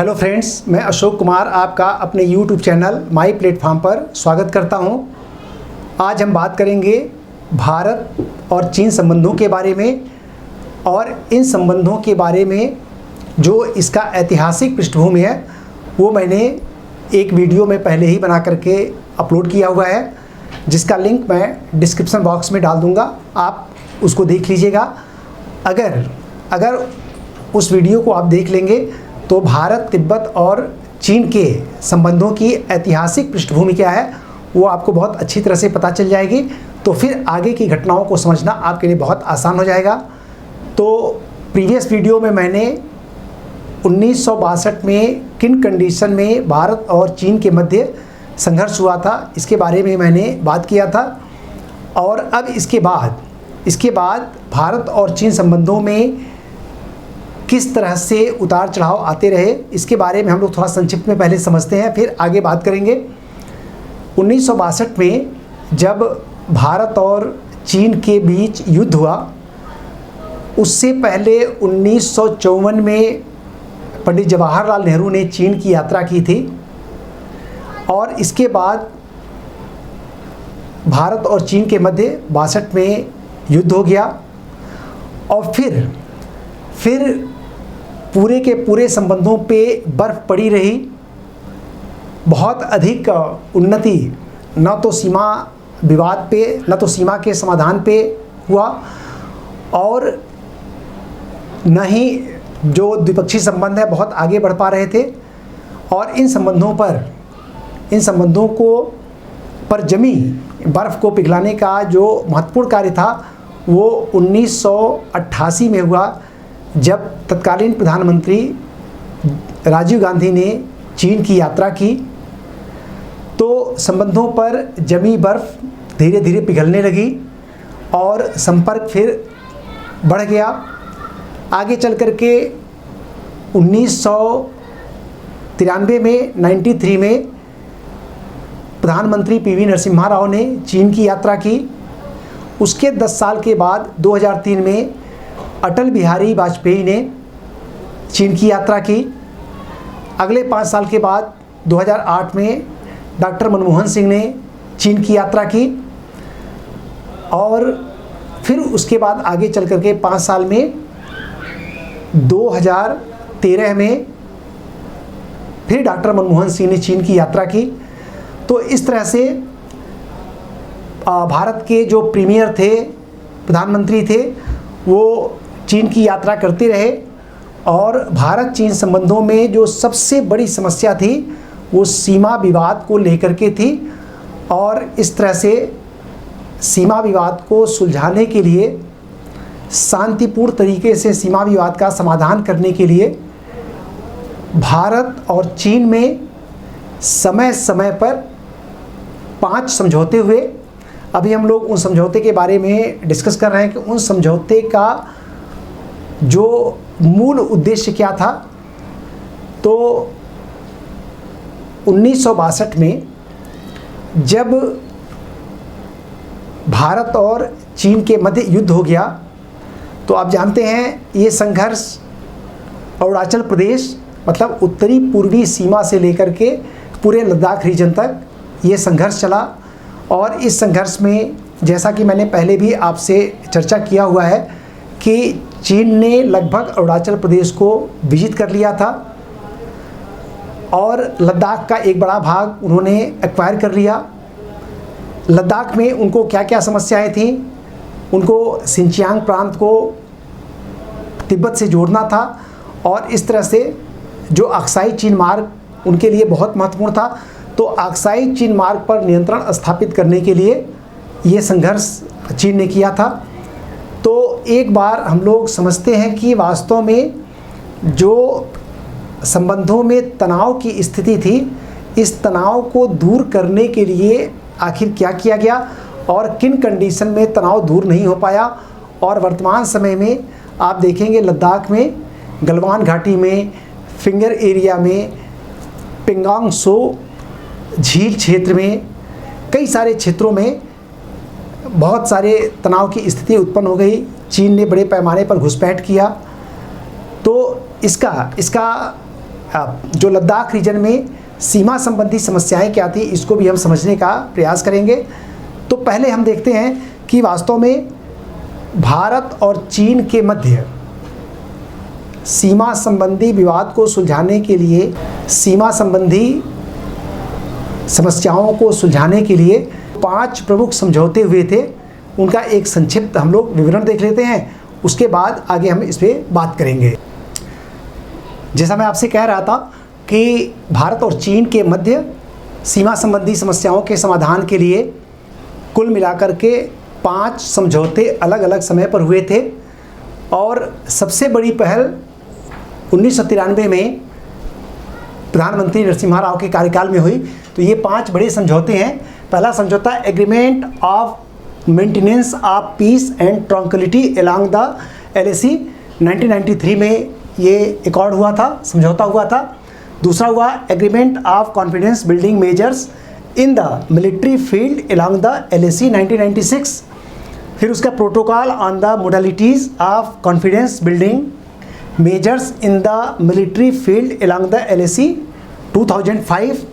Hello friends, मैं अशोक कुमार आपका अपने YouTube चैनल माई प्लेटफॉर्म पर स्वागत करता हूं। आज हम बात करेंगे भारत और चीन संबंधों के बारे में और इन संबंधों के बारे में जो इसका ऐतिहासिक पृष्ठभूमि है वो मैंने एक वीडियो में पहले ही बना करके अपलोड किया हुआ है, जिसका लिंक मैं डिस्क्रिप्शन बॉक्स में डाल दूंगा। आप उसको देख लीजिएगा। अगर उस वीडियो को आप देख लेंगे तो भारत, तिब्बत और चीन के संबंधों की ऐतिहासिक पृष्ठभूमि क्या है वो आपको बहुत अच्छी तरह से पता चल जाएगी। तो फिर आगे की घटनाओं को समझना आपके लिए बहुत आसान हो जाएगा। तो प्रीवियस वीडियो में मैंने 1962 में किन कंडीशन में भारत और चीन के मध्य संघर्ष हुआ था, इसके बारे में मैंने बात किया था। और अब इसके बाद भारत और चीन संबंधों में किस तरह से उतार चढ़ाव आते रहे, इसके बारे में हम लोग थोड़ा संक्षिप्त में पहले समझते हैं, फिर आगे बात करेंगे। 1962 में जब भारत और चीन के बीच युद्ध हुआ, उससे पहले 1954 में पंडित जवाहरलाल नेहरू ने चीन की यात्रा की थी और इसके बाद भारत और चीन के मध्य 62 में युद्ध हो गया और फिर पूरे के पूरे संबंधों पे बर्फ पड़ी रही। बहुत अधिक उन्नति न तो सीमा विवाद पे, न तो सीमा के समाधान पे हुआ और न ही जो द्विपक्षीय संबंध है बहुत आगे बढ़ पा रहे थे। और इन संबंधों पर जमी बर्फ़ को पिघलाने का जो महत्वपूर्ण कार्य था वो 1988 में हुआ, जब तत्कालीन प्रधानमंत्री राजीव गांधी ने चीन की यात्रा की। तो संबंधों पर जमी बर्फ़ धीरे धीरे पिघलने लगी और संपर्क फिर बढ़ गया। आगे चल कर के 1993 में 93 में प्रधानमंत्री पीवी नरसिम्हा राव ने चीन की यात्रा की। उसके 10 साल के बाद 2003 में अटल बिहारी वाजपेयी ने चीन की यात्रा की। अगले 5 साल के बाद 2008 में डॉक्टर मनमोहन सिंह ने चीन की यात्रा की और फिर उसके बाद आगे चल कर के 5 साल में 2013 में फिर डॉक्टर मनमोहन सिंह ने चीन की यात्रा की। तो इस तरह से भारत के जो प्रीमियर थे, प्रधानमंत्री थे, वो चीन की यात्रा करते रहे और भारत चीन संबंधों में जो सबसे बड़ी समस्या थी वो सीमा विवाद को लेकर के थी। और इस तरह से सीमा विवाद को सुलझाने के लिए, शांतिपूर्ण तरीके से सीमा विवाद का समाधान करने के लिए भारत और चीन में समय समय पर 5 समझौते हुए। अभी हम लोग उन समझौते के बारे में डिस्कस कर रहे हैं कि उन समझौते का जो मूल उद्देश्य क्या था। तो 1962 में जब भारत और चीन के मध्य युद्ध हो गया, तो आप जानते हैं ये संघर्ष अरुणाचल प्रदेश मतलब उत्तरी पूर्वी सीमा से लेकर के पूरे लद्दाख रीजन तक ये संघर्ष चला। और इस संघर्ष में जैसा कि मैंने पहले भी आपसे चर्चा किया हुआ है कि चीन ने लगभग अरुणाचल प्रदेश को विजित कर लिया था और लद्दाख का एक बड़ा भाग उन्होंने एक्वायर कर लिया। लद्दाख में उनको क्या क्या समस्याएं थीं, उनको सिंचियांग प्रांत को तिब्बत से जोड़ना था और इस तरह से जो अक्साई चीन मार्ग उनके लिए बहुत महत्वपूर्ण था। तो अक्साई चीन मार्ग पर नियंत्रण स्थापित करने के लिए ये संघर्ष चीन ने किया था। तो एक बार हम लोग समझते हैं कि वास्तव में जो संबंधों में तनाव की स्थिति थी, इस तनाव को दूर करने के लिए आखिर क्या किया गया और किन कंडीशन में तनाव दूर नहीं हो पाया। और वर्तमान समय में आप देखेंगे लद्दाख में, गलवान घाटी में, फिंगर एरिया में, पेंगोंग त्सो झील क्षेत्र में, कई सारे क्षेत्रों में बहुत सारे तनाव की स्थिति उत्पन्न हो गई। चीन ने बड़े पैमाने पर घुसपैठ किया। तो इसका जो लद्दाख रीजन में सीमा संबंधी समस्याएं क्या थी, इसको भी हम समझने का प्रयास करेंगे। तो पहले हम देखते हैं कि वास्तव में भारत और चीन के मध्य सीमा संबंधी विवाद को सुलझाने के लिए, सीमा संबंधी समस्याओं को सुलझाने के लिए 5 प्रमुख समझौते हुए थे। उनका एक संक्षिप्त हम लोग विवरण देख लेते हैं, उसके बाद आगे हम इस पर बात करेंगे। जैसा मैं आपसे कह रहा था कि भारत और चीन के मध्य सीमा संबंधी समस्याओं के समाधान के लिए कुल मिलाकर के 5 समझौते अलग अलग समय पर हुए थे। और सबसे बड़ी पहल 1993 में प्रधानमंत्री नरसिम्हा राव के कार्यकाल में हुई। तो ये 5 बड़े समझौते हैं। पहला समझौता agreement of maintenance of peace and tranquility along the LAC 1993 में ये एकॉर्ड हुआ था, समझौता हुआ था। दूसरा हुआ agreement of confidence building measures in the military field along the LAC 1996। फिर उसका protocol on the modalities of confidence building measures in the military field along the LAC 2005।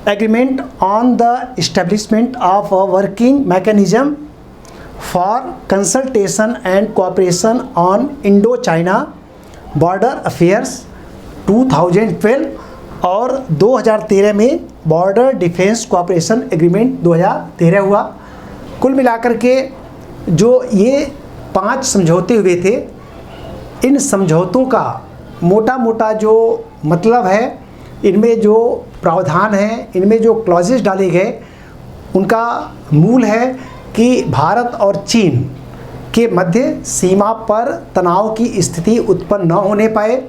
Agreement on the establishment of a working mechanism for consultation and cooperation on Indo China border affairs 2012। और 2013 में border defence cooperation agreement 2013 हुआ। कुल मिलाकर के जो ये 5 समझौते हुए थे, इन समझौतों का मोटा मोटा जो मतलब है, इनमें जो प्रावधान है, इनमें जो क्लॉजेस डाले गए, उनका मूल है कि भारत और चीन के मध्य सीमा पर तनाव की स्थिति उत्पन्न न होने पाए।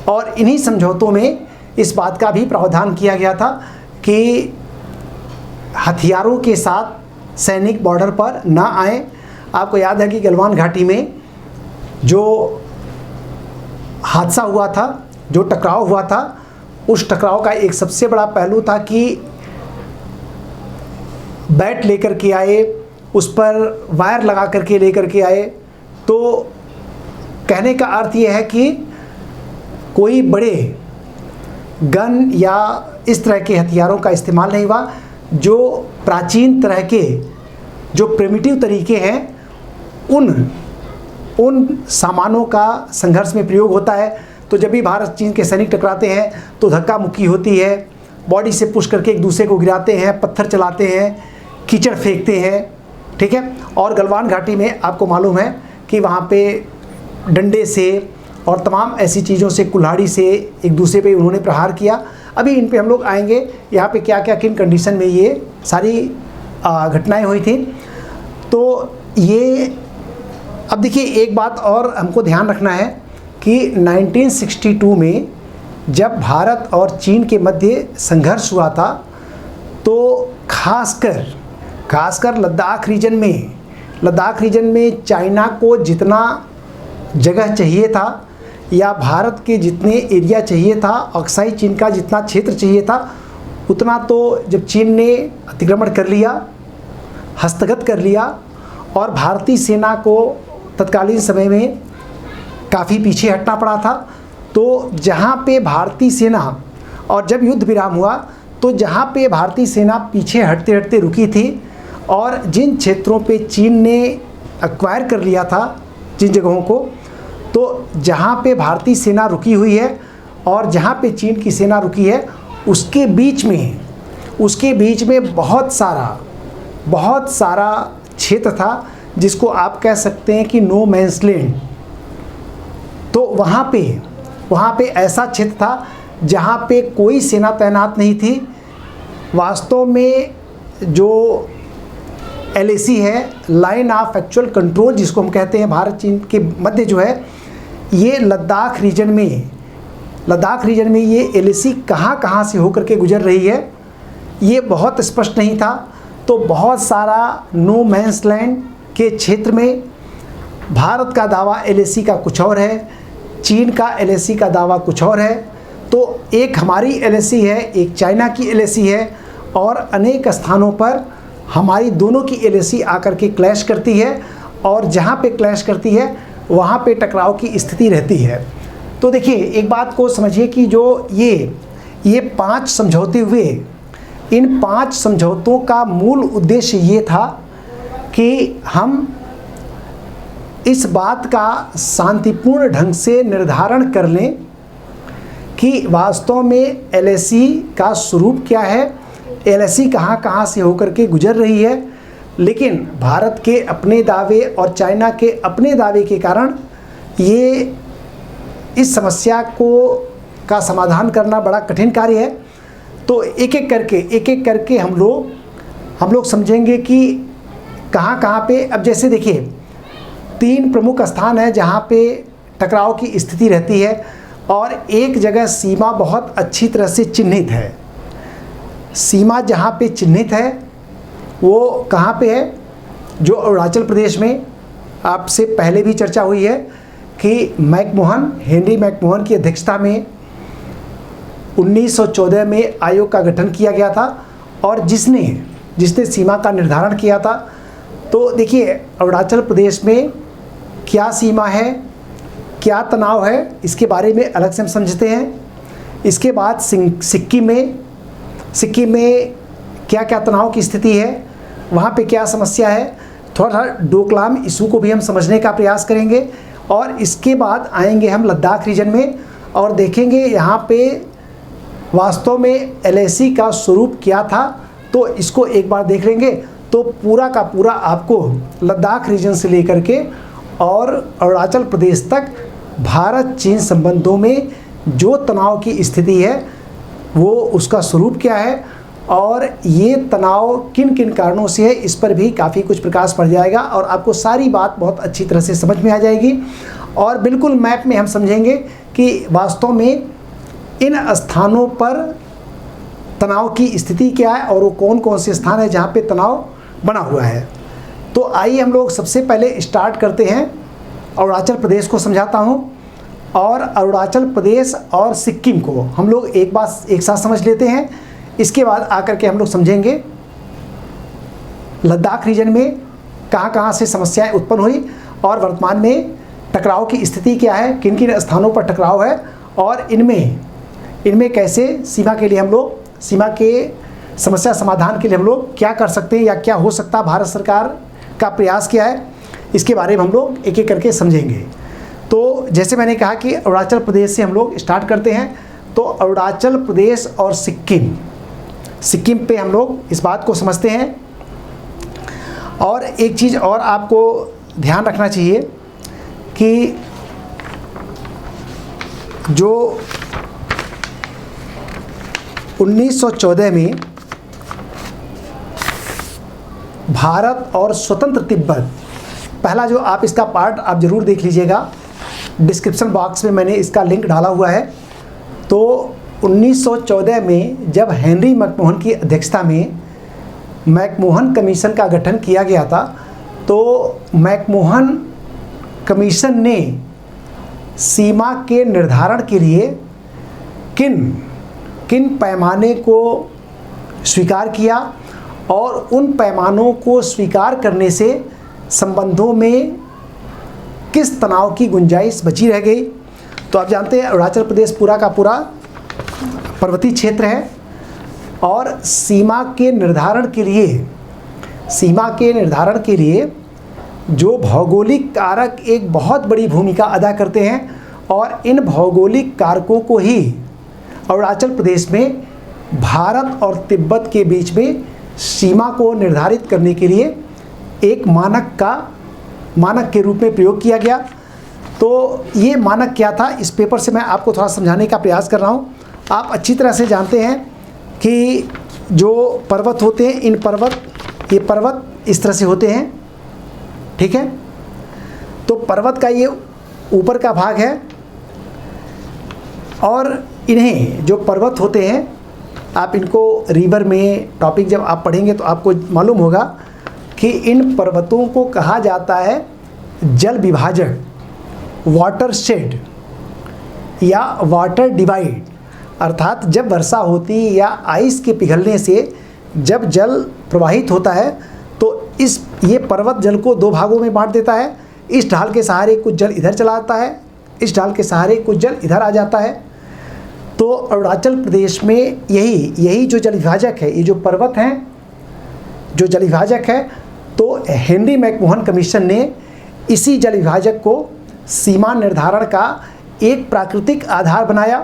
और इन्हीं समझौतों में इस बात का भी प्रावधान किया गया था कि हथियारों के साथ सैनिक बॉर्डर पर ना आए। आपको याद है कि गलवान घाटी में जो हादसा हुआ था, जो टकराव हुआ था, उस टकराव का एक सबसे बड़ा पहलू था कि बैट लेकर के आए, उस पर वायर लगा करके लेकर के आए। तो कहने का अर्थ ये है कि कोई बड़े गन या इस तरह के हथियारों का इस्तेमाल नहीं हुआ। जो प्राचीन तरह के जो प्रिमिटिव तरीके हैं, उन सामानों का संघर्ष में प्रयोग होता है। तो जब भी भारत चीन के सैनिक टकराते हैं तो धक्का मुक्की होती है, बॉडी से पुश करके एक दूसरे को गिराते हैं, पत्थर चलाते हैं, कीचड़ फेंकते हैं, ठीक है। और गलवान घाटी में आपको मालूम है कि वहाँ पे डंडे से और तमाम ऐसी चीज़ों से, कुल्हाड़ी से एक दूसरे पे उन्होंने प्रहार किया। अभी इन पे हम लोग आएंगे, यहाँ पे क्या क्या किन कंडीशन में ये सारी घटनाएं हुई थी। तो ये अब देखिए, एक बात और हमको ध्यान रखना है कि 1962 में जब भारत और चीन के मध्य संघर्ष हुआ था, तो खासकर लद्दाख रीजन में चाइना को जितना जगह चाहिए था या भारत के जितने एरिया चाहिए था, अक्साई चीन का जितना क्षेत्र चाहिए था, उतना तो जब चीन ने अतिक्रमण कर लिया, हस्तगत कर लिया और भारतीय सेना को तत्कालीन समय में काफ़ी पीछे हटना पड़ा था। तो जहाँ पे भारतीय सेना, और जब युद्ध विराम हुआ तो जहाँ पे भारतीय सेना पीछे हटते हटते रुकी थी और जिन क्षेत्रों पे चीन ने एक्वायर कर लिया था, जिन जगहों को, तो जहाँ पे भारतीय सेना रुकी हुई है और जहाँ पे चीन की सेना रुकी है, उसके बीच में बहुत सारा क्षेत्र था जिसको आप कह सकते हैं कि नो मैंस लैंड। तो वहाँ पे ऐसा क्षेत्र था जहाँ पे कोई सेना तैनात नहीं थी। वास्तव में जो LAC है, लाइन ऑफ एक्चुअल कंट्रोल जिसको हम कहते हैं, भारत चीन के मध्य जो है, ये लद्दाख रीजन में ये LAC कहाँ से होकर के गुजर रही है, ये बहुत स्पष्ट नहीं था। तो बहुत सारा नो मैंस लैंड के क्षेत्र में भारत का दावा LAC का कुछ और है, चीन का LAC का दावा कुछ और है। तो एक हमारी LAC है, एक चाइना की LAC है, और अनेक स्थानों पर हमारी दोनों की LAC आकर के क्लैश करती है, और जहाँ पे क्लैश करती है वहाँ पे टकराव की स्थिति रहती है। तो देखिए एक बात को समझिए कि जो ये 5 समझौते हुए, इन 5 समझौतों का मूल उद्देश्य ये था कि हम इस बात का शांतिपूर्ण ढंग से निर्धारण कर लें कि वास्तव में LAC का स्वरूप क्या है, LAC कहाँ कहाँ से होकर के गुजर रही है। लेकिन भारत के अपने दावे और चाइना के अपने दावे के कारण ये इस समस्या का समाधान करना बड़ा कठिन कार्य है। तो एक एक करके हम लोग समझेंगे कि कहाँ कहाँ पे, अब जैसे देखिए 3 प्रमुख स्थान है जहाँ पे टकराव की स्थिति रहती है और एक जगह सीमा बहुत अच्छी तरह से चिन्हित है। सीमा जहाँ पे चिन्हित है वो कहाँ पे है, जो अरुणाचल प्रदेश में आपसे पहले भी चर्चा हुई है कि हेनरी मैकमोहन की अध्यक्षता में 1914 में आयोग का गठन किया गया था और जिसने सीमा का निर्धारण किया था। तो देखिए अरुणाचल प्रदेश में क्या सीमा है, क्या तनाव है, इसके बारे में अलग से हम समझते हैं। इसके बाद सिक्किम में क्या क्या तनाव की स्थिति है, वहाँ पे क्या समस्या है, थोड़ा डोकलाम इशू को भी हम समझने का प्रयास करेंगे। और इसके बाद आएंगे हम लद्दाख रीजन में और देखेंगे यहाँ पे वास्तव में LAC का स्वरूप क्या था। तो इसको एक बार देख लेंगे तो पूरा का पूरा आपको लद्दाख रीजन से लेकर के और अरुणाचल प्रदेश तक भारत चीन संबंधों में जो तनाव की स्थिति है वो उसका स्वरूप क्या है और ये तनाव किन किन कारणों से है, इस पर भी काफ़ी कुछ प्रकाश पड़ जाएगा और आपको सारी बात बहुत अच्छी तरह से समझ में आ जाएगी। और बिल्कुल मैप में हम समझेंगे कि वास्तव में इन स्थानों पर तनाव की स्थिति क्या है और वो कौन कौन से स्थान है जहाँ पे तनाव बना हुआ है। तो आइए हम लोग सबसे पहले स्टार्ट करते हैं, अरुणाचल प्रदेश को समझाता हूँ और अरुणाचल प्रदेश और सिक्किम को हम लोग एक साथ समझ लेते हैं। इसके बाद आकर के हम लोग समझेंगे लद्दाख रीजन में कहाँ कहाँ से समस्याएं उत्पन्न हुई और वर्तमान में टकराव की स्थिति क्या है, किन किन स्थानों पर टकराव है और इनमें कैसे सीमा के समस्या समाधान के लिए हम लोग क्या कर सकते हैं या क्या हो सकता है, भारत सरकार का प्रयास क्या है, इसके बारे में हम लोग एक एक करके समझेंगे। तो जैसे मैंने कहा कि अरुणाचल प्रदेश से हम लोग स्टार्ट करते हैं। तो अरुणाचल प्रदेश और सिक्किम पे हम लोग इस बात को समझते हैं। और एक चीज़ और आपको ध्यान रखना चाहिए कि जो 1914 में भारत और स्वतंत्र तिब्बत, पहला जो आप इसका पार्ट आप ज़रूर देख लीजिएगा, डिस्क्रिप्शन बॉक्स में मैंने इसका लिंक डाला हुआ है। तो 1914 में जब हेनरी मैकमोहन की अध्यक्षता में मैकमोहन कमीशन का गठन किया गया था, तो मैकमोहन कमीशन ने सीमा के निर्धारण के लिए किन पैमाने को स्वीकार किया और उन पैमानों को स्वीकार करने से संबंधों में किस तनाव की गुंजाइश बची रह गई। तो आप जानते हैं अरुणाचल प्रदेश पूरा का पूरा पर्वतीय क्षेत्र है और सीमा के निर्धारण के लिए जो भौगोलिक कारक एक बहुत बड़ी भूमिका अदा करते हैं और इन भौगोलिक कारकों को ही अरुणाचल प्रदेश में भारत और तिब्बत के बीच में सीमा को निर्धारित करने के लिए एक मानक के रूप में प्रयोग किया गया। तो ये मानक क्या था, इस पेपर से मैं आपको थोड़ा समझाने का प्रयास कर रहा हूँ। आप अच्छी तरह से जानते हैं कि जो पर्वत होते हैं, ये पर्वत इस तरह से होते हैं, ठीक है। तो पर्वत का ये ऊपर का भाग है और इन्हें जो पर्वत होते हैं, आप इनको रिवर में टॉपिक जब आप पढ़ेंगे तो आपको मालूम होगा कि इन पर्वतों को कहा जाता है जल विभाजक, वाटर शेड या वाटर डिवाइड। अर्थात जब वर्षा होती या आइस के पिघलने से जब जल प्रवाहित होता है तो ये पर्वत जल को 2 भागों में बांट देता है। इस ढाल के सहारे कुछ जल इधर चला आता है, इस ढाल के सहारे कुछ जल इधर आ जाता है। तो अरुणाचल प्रदेश में यही जो जल विभाजक है, ये जो पर्वत हैं, जो जल विभाजक है, तो हेनरी मैकमोहन कमीशन ने इसी जल विभाजक को सीमा निर्धारण का एक प्राकृतिक आधार बनाया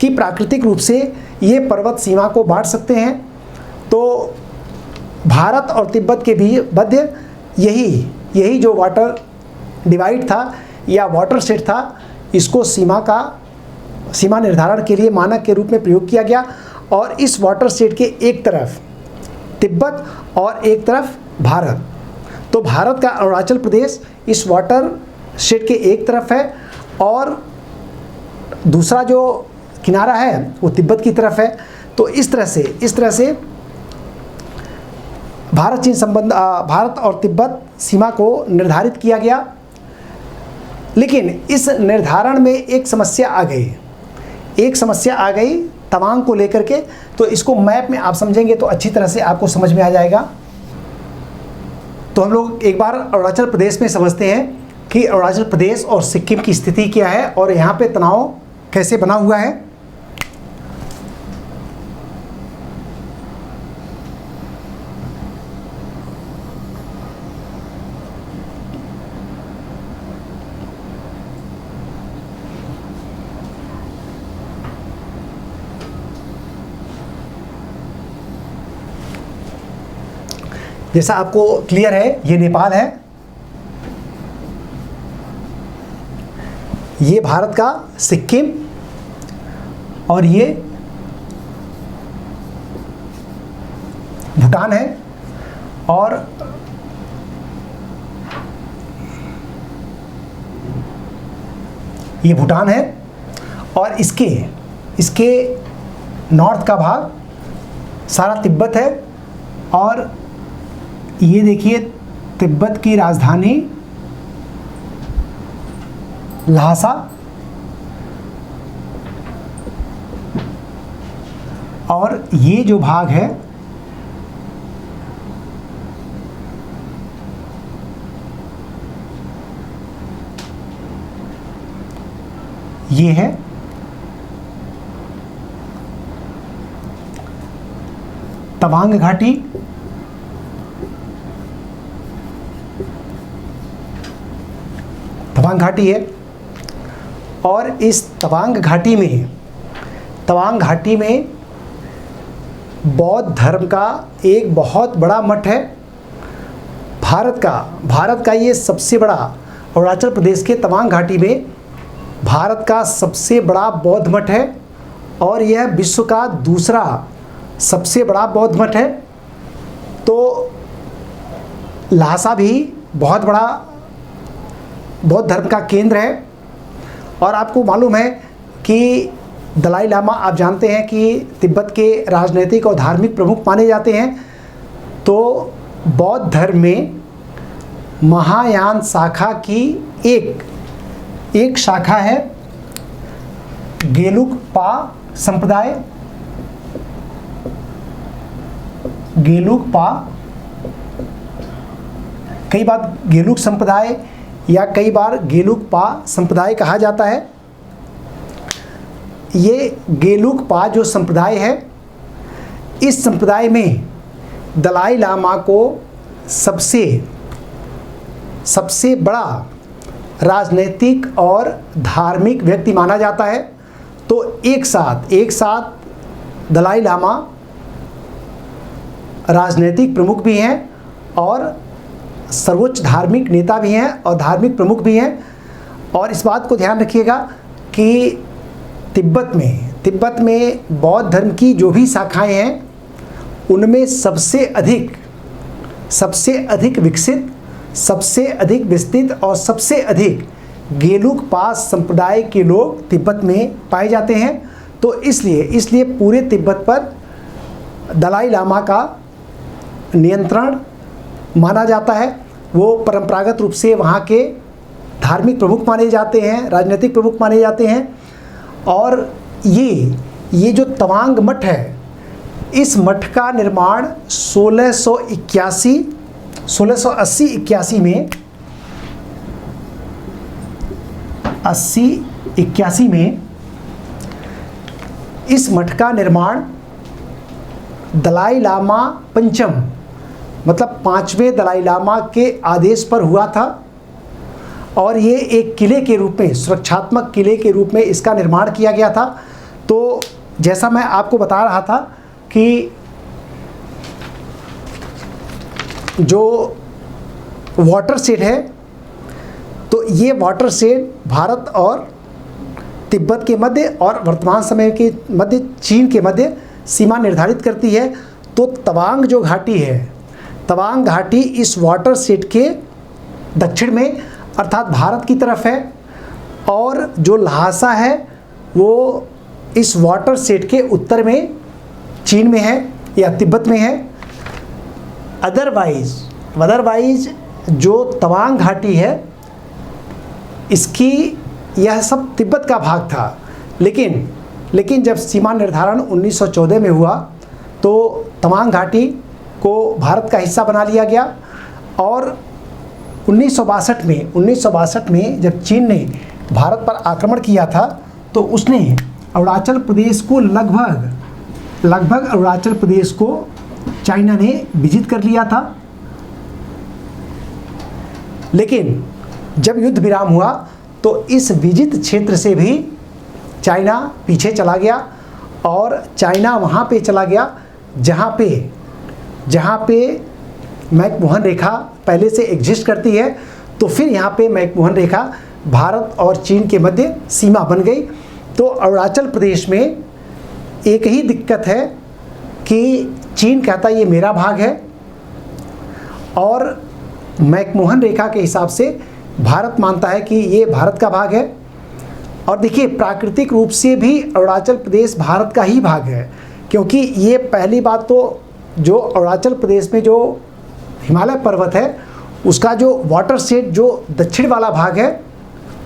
कि प्राकृतिक रूप से ये पर्वत सीमा को बांट सकते हैं। तो भारत और तिब्बत के भी मध्य यही जो वाटर डिवाइड था या वाटर शेड था, इसको सीमा निर्धारण के लिए मानक के रूप में प्रयोग किया गया। और इस वाटर शेड के एक तरफ तिब्बत और एक तरफ भारत, तो भारत का अरुणाचल प्रदेश इस वाटर शेड के एक तरफ है और दूसरा जो किनारा है वो तिब्बत की तरफ है। तो इस तरह से भारत और तिब्बत सीमा को निर्धारित किया गया। लेकिन इस निर्धारण में एक समस्या आ गई तवांग को लेकर के। तो इसको मैप में आप समझेंगे तो अच्छी तरह से आपको समझ में आ जाएगा। तो हम लोग एक बार अरुणाचल प्रदेश में समझते हैं कि अरुणाचल प्रदेश और सिक्किम की स्थिति क्या है और यहाँ पे तनाव कैसे बना हुआ है। जैसा आपको क्लियर है, ये नेपाल है, ये भारत का सिक्किम और ये भूटान है और ये भूटान है और इसके नॉर्थ का भाग सारा तिब्बत है। और ये देखिए तिब्बत की राजधानी ल्हासा और ये जो भाग है ये है तवांग घाटी। तवांग घाटी है और इस तवांग घाटी में बौद्ध धर्म का एक बहुत बड़ा मठ है। भारत का ये सबसे बड़ा, अरुणाचल प्रदेश के तवांग घाटी में भारत का सबसे बड़ा बौद्ध मठ है और यह विश्व का दूसरा सबसे बड़ा बौद्ध मठ है। तो ल्हासा भी बहुत बड़ा बौद्ध धर्म का केंद्र है। और आपको मालूम है कि दलाई लामा, आप जानते हैं कि तिब्बत के राजनीतिक और धार्मिक प्रमुख माने जाते हैं। तो बौद्ध धर्म में महायान शाखा की एक शाखा है गेलुकपा संप्रदाय। कई बार गेलुक संप्रदाय या कई बार गेलुकपा संप्रदाय कहा जाता है। ये गेलुकपा जो संप्रदाय है, इस संप्रदाय में दलाई लामा को सबसे बड़ा राजनीतिक और धार्मिक व्यक्ति माना जाता है। तो एक साथ दलाई लामा राजनीतिक प्रमुख भी हैं और सर्वोच्च धार्मिक नेता भी हैं और धार्मिक प्रमुख भी हैं। और इस बात को ध्यान रखिएगा कि तिब्बत में बौद्ध धर्म की जो भी शाखाएं हैं, उनमें सबसे अधिक विकसित, सबसे अधिक विस्तृत और सबसे अधिक गेलुकपा संप्रदाय के लोग तिब्बत में पाए जाते हैं। तो इसलिए पूरे तिब्बत पर दलाई लामा का नियंत्रण माना जाता है। वो परंपरागत रूप से वहाँ के धार्मिक प्रमुख माने जाते हैं, राजनीतिक प्रमुख माने जाते हैं। और ये जो तवांग मठ है, इस मठ का निर्माण 1680-81 में 80-81 में इस मठ का निर्माण दलाई लामा पंचम मतलब 5वें दलाई लामा के आदेश पर हुआ था और ये एक किले के रूप में, सुरक्षात्मक किले के रूप में इसका निर्माण किया गया था। तो जैसा मैं आपको बता रहा था कि जो वाटर शेड है, तो ये वाटर शेड भारत और तिब्बत के मध्य और वर्तमान समय के मध्य चीन के मध्य सीमा निर्धारित करती है। तो तवांग जो घाटी है, तवांग घाटी इस वाटर शेड के दक्षिण में अर्थात भारत की तरफ है और जो लहासा है वो इस वाटर शेड के उत्तर में चीन में है या तिब्बत में है। अदरवाइज जो तवांग घाटी है इसकी यह सब तिब्बत का भाग था, लेकिन जब सीमा निर्धारण 1914 में हुआ तो तवांग घाटी को भारत का हिस्सा बना लिया गया और 1962 में जब चीन ने भारत पर आक्रमण किया था तो उसने अरुणाचल प्रदेश को लगभग अरुणाचल प्रदेश को चाइना ने विजित कर लिया था। लेकिन जब युद्ध विराम हुआ तो इस विजित क्षेत्र से भी चाइना पीछे चला गया और चाइना वहाँ पे चला गया जहाँ पे मैकमोहन रेखा पहले से एग्जिस्ट करती है। तो फिर यहाँ पे मैकमोहन रेखा भारत और चीन के मध्य सीमा बन गई। तो अरुणाचल प्रदेश में एक ही दिक्कत है कि चीन कहता है ये मेरा भाग है और मैकमोहन रेखा के हिसाब से भारत मानता है कि ये भारत का भाग है। और देखिए प्राकृतिक रूप से भी अरुणाचल प्रदेश भारत का ही भाग है, क्योंकि ये पहली बात तो जो अरुणाचल प्रदेश में जो हिमालय पर्वत है उसका जो वाटर शेड जो दक्षिण वाला भाग है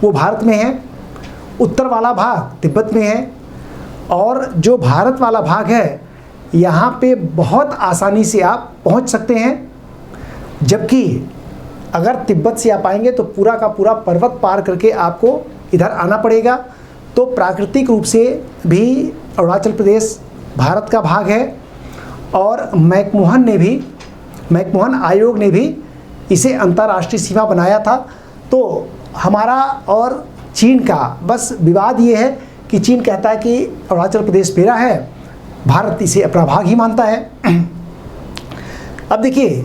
वो भारत में है, उत्तर वाला भाग तिब्बत में है और जो भारत वाला भाग है यहाँ पे बहुत आसानी से आप पहुँच सकते हैं। जबकि अगर तिब्बत से आप आएंगे तो पूरा का पूरा पर्वत पार करके आपको इधर आना पड़ेगा। तो प्राकृतिक रूप से भी अरुणाचल प्रदेश भारत का भाग है और मैकमोहन आयोग ने भी इसे अंतर्राष्ट्रीय सीमा बनाया था। तो हमारा और चीन का बस विवाद ये है कि चीन कहता है कि अरुणाचल प्रदेश मेरा है, भारत इसे अपना भाग ही मानता है। अब देखिए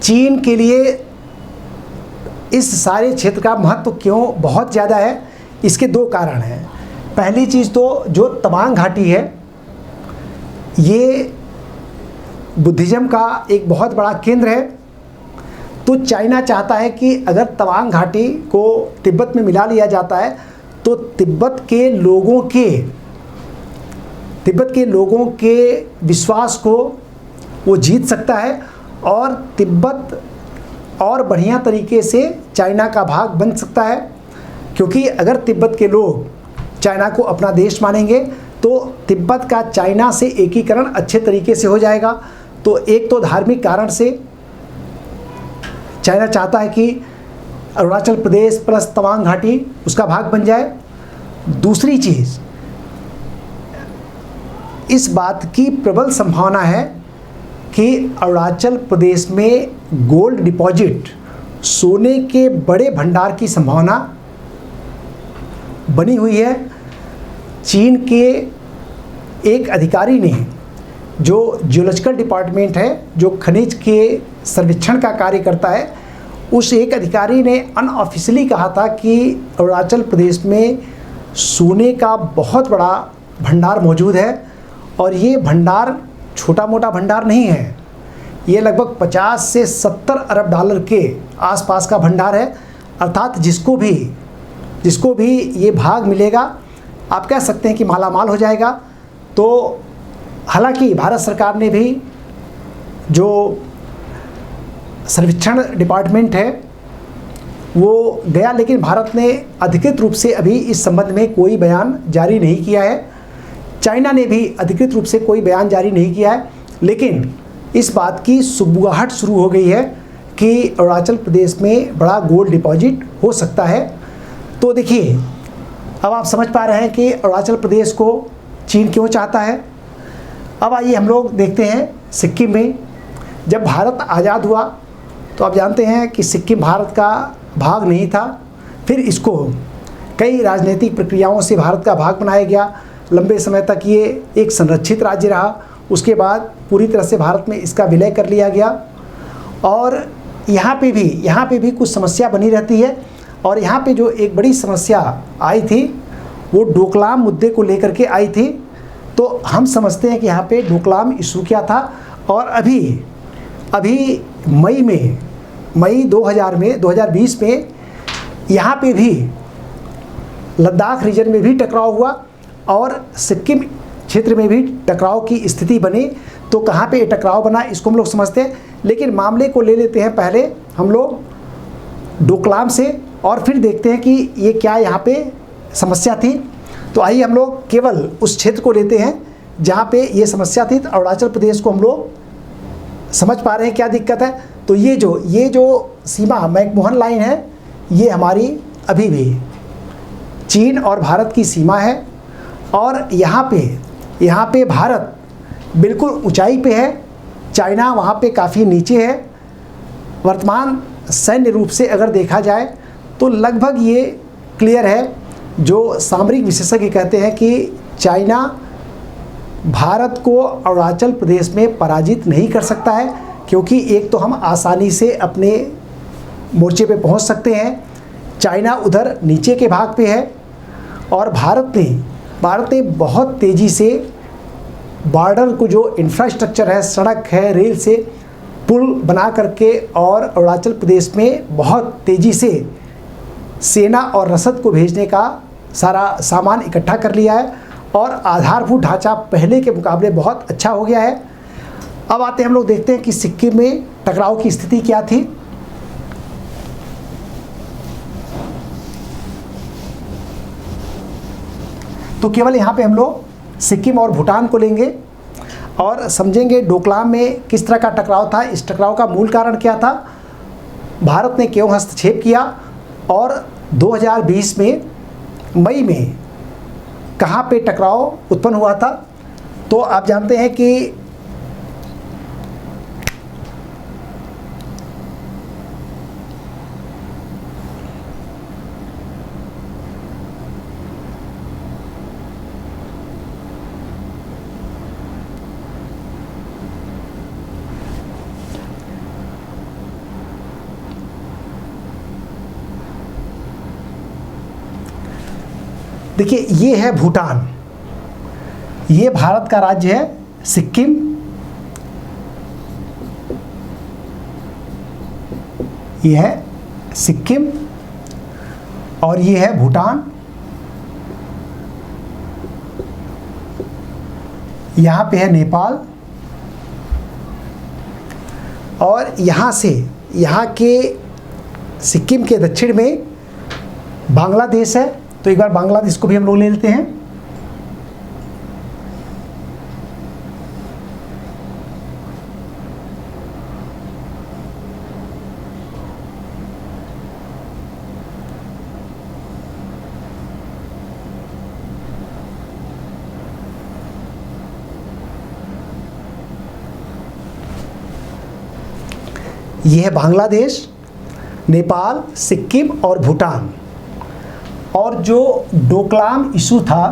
चीन के लिए इस सारे क्षेत्र का महत्व क्यों बहुत ज़्यादा है, इसके दो कारण हैं। पहली चीज़ तो जो तवांग घाटी है ये बुद्धिज़्म का एक बहुत बड़ा केंद्र है। तो चाइना चाहता है कि अगर तवांग घाटी को तिब्बत में मिला लिया जाता है तो तिब्बत के लोगों के विश्वास को वो जीत सकता है और तिब्बत और बढ़िया तरीके से चाइना का भाग बन सकता है। क्योंकि अगर तिब्बत के लोग चाइना को अपना देश मानेंगे तो तिब्बत का चाइना से एकीकरण अच्छे तरीके से हो जाएगा। तो एक तो धार्मिक कारण से चाइना चाहता है कि अरुणाचल प्रदेश प्लस तवांग घाटी उसका भाग बन जाए। दूसरी चीज़, इस बात की प्रबल संभावना है कि अरुणाचल प्रदेश में गोल्ड डिपॉजिट, सोने के बड़े भंडार की संभावना बनी हुई है। चीन के एक अधिकारी ने, जो जियोलॉजिकल डिपार्टमेंट है, जो खनिज के सर्वेक्षण का कार्य करता है, उस एक अधिकारी ने अनऑफिशियली कहा था कि अरुणाचल प्रदेश में सोने का बहुत बड़ा भंडार मौजूद है और ये भंडार छोटा मोटा भंडार नहीं है, ये लगभग 50 से 70 अरब डॉलर के आसपास का भंडार है। अर्थात जिसको भी ये भाग मिलेगा आप कह सकते हैं कि मालामाल हो जाएगा। तो हालांकि भारत सरकार ने भी, जो सर्वेक्षण डिपार्टमेंट है वो गया, लेकिन भारत ने अधिकृत रूप से अभी इस संबंध में कोई बयान जारी नहीं किया है। चाइना ने भी अधिकृत रूप से कोई बयान जारी नहीं किया है, लेकिन इस बात की सुगबुगाहट शुरू हो गई है कि अरुणाचल प्रदेश में बड़ा गोल्ड डिपॉजिट हो सकता है। तो देखिए, अब आप समझ पा रहे हैं कि अरुणाचल प्रदेश को चीन क्यों चाहता है। अब आइए हम लोग देखते हैं सिक्किम में। जब भारत आज़ाद हुआ तो आप जानते हैं कि सिक्किम भारत का भाग नहीं था, फिर इसको कई राजनीतिक प्रक्रियाओं से भारत का भाग बनाया गया। लंबे समय तक ये एक संरक्षित राज्य रहा, उसके बाद पूरी तरह से भारत में इसका विलय कर लिया गया। और यहाँ पे भी कुछ समस्या बनी रहती है। और यहाँ पे जो एक बड़ी समस्या आई थी वो डोकलाम मुद्दे को लेकर के आई थी। तो हम समझते हैं कि यहाँ पे डोकलाम इशू क्या था। और अभी मई 2020 में यहाँ पे भी लद्दाख रीजन में भी टकराव हुआ और सिक्किम क्षेत्र में भी टकराव की स्थिति बनी। तो कहाँ पे टकराव बना इसको हम लोग समझते हैं, लेकिन मामले को ले लेते हैं पहले हम लोग डोकलाम से और फिर देखते हैं कि ये क्या यहाँ पे समस्या थी। तो आइए हम लोग केवल उस क्षेत्र को लेते हैं जहाँ पे ये समस्या थी। तो अरुणाचल प्रदेश को हम लोग समझ पा रहे हैं क्या दिक्कत है। तो ये जो सीमा मैकमोहन लाइन है, ये हमारी अभी भी चीन और भारत की सीमा है। और यहाँ पे भारत बिल्कुल ऊंचाई पे है, चाइना वहाँ पे काफ़ी नीचे है। वर्तमान सैन्य रूप से अगर देखा जाए तो लगभग ये क्लियर है, जो सामरिक विशेषज्ञ कहते हैं कि चाइना भारत को अरुणाचल प्रदेश में पराजित नहीं कर सकता है, क्योंकि एक तो हम आसानी से अपने मोर्चे पे पहुंच सकते हैं, चाइना उधर नीचे के भाग पे है। और भारत ने बहुत तेज़ी से बॉर्डर को जो इंफ्रास्ट्रक्चर है, सड़क है, रेल से पुल बना करके और अरुणाचल प्रदेश में बहुत तेज़ी से सेना और रसद को भेजने का सारा सामान इकट्ठा कर लिया है और आधारभूत ढांचा पहले के मुकाबले बहुत अच्छा हो गया है। अब आते हैं हम लोग देखते हैं कि सिक्किम में टकराव की स्थिति क्या थी। तो केवल यहाँ पे हम लोग सिक्किम और भूटान को लेंगे और समझेंगे डोकलाम में किस तरह का टकराव था, इस टकराव का मूल कारण क्या था, भारत ने क्यों हस्तक्षेप किया और 2020 में मई में कहाँ पे टकराव उत्पन्न हुआ था। तो आप जानते हैं कि देखिए, ये है भूटान, ये भारत का राज्य है सिक्किम, ये है सिक्किम और ये है भूटान। यहाँ पे है नेपाल और यहाँ के सिक्किम के दक्षिण में बांग्लादेश है। तो एक बार बांग्लादेश को भी हम लोग ले लेते हैं। यह है बांग्लादेश, नेपाल, सिक्किम और भूटान। और जो डोकलाम इशू था,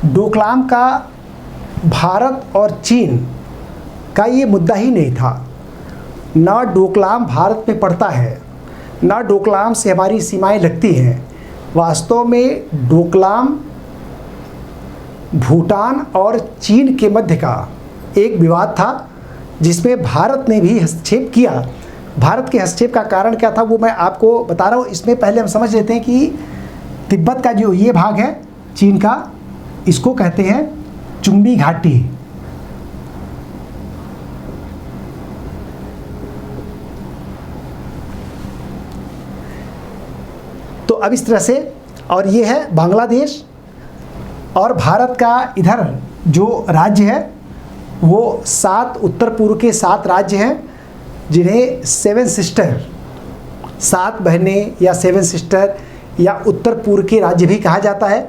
डोकलाम का भारत और चीन का ये मुद्दा ही नहीं था। ना डोकलाम भारत में पड़ता है, ना डोकलाम से हमारी सीमाएं लगती हैं। वास्तव में डोकलाम भूटान और चीन के मध्य का एक विवाद था, जिसमें भारत ने भी हस्तक्षेप किया। भारत के हस्तक्षेप का कारण क्या था वो मैं आपको बता रहा हूँ। इसमें पहले हम समझ लेते हैं कि तिब्बत का जो ये भाग है चीन का, इसको कहते हैं चुंबी घाटी। तो अब इस तरह से, और ये है बांग्लादेश। और भारत का इधर जो राज्य है वो 7 उत्तर पूर्व के 7 राज्य हैं, जिन्हें सेवन सिस्टर, 7 बहनें या सेवन सिस्टर या उत्तर पूर्व के राज्य भी कहा जाता है।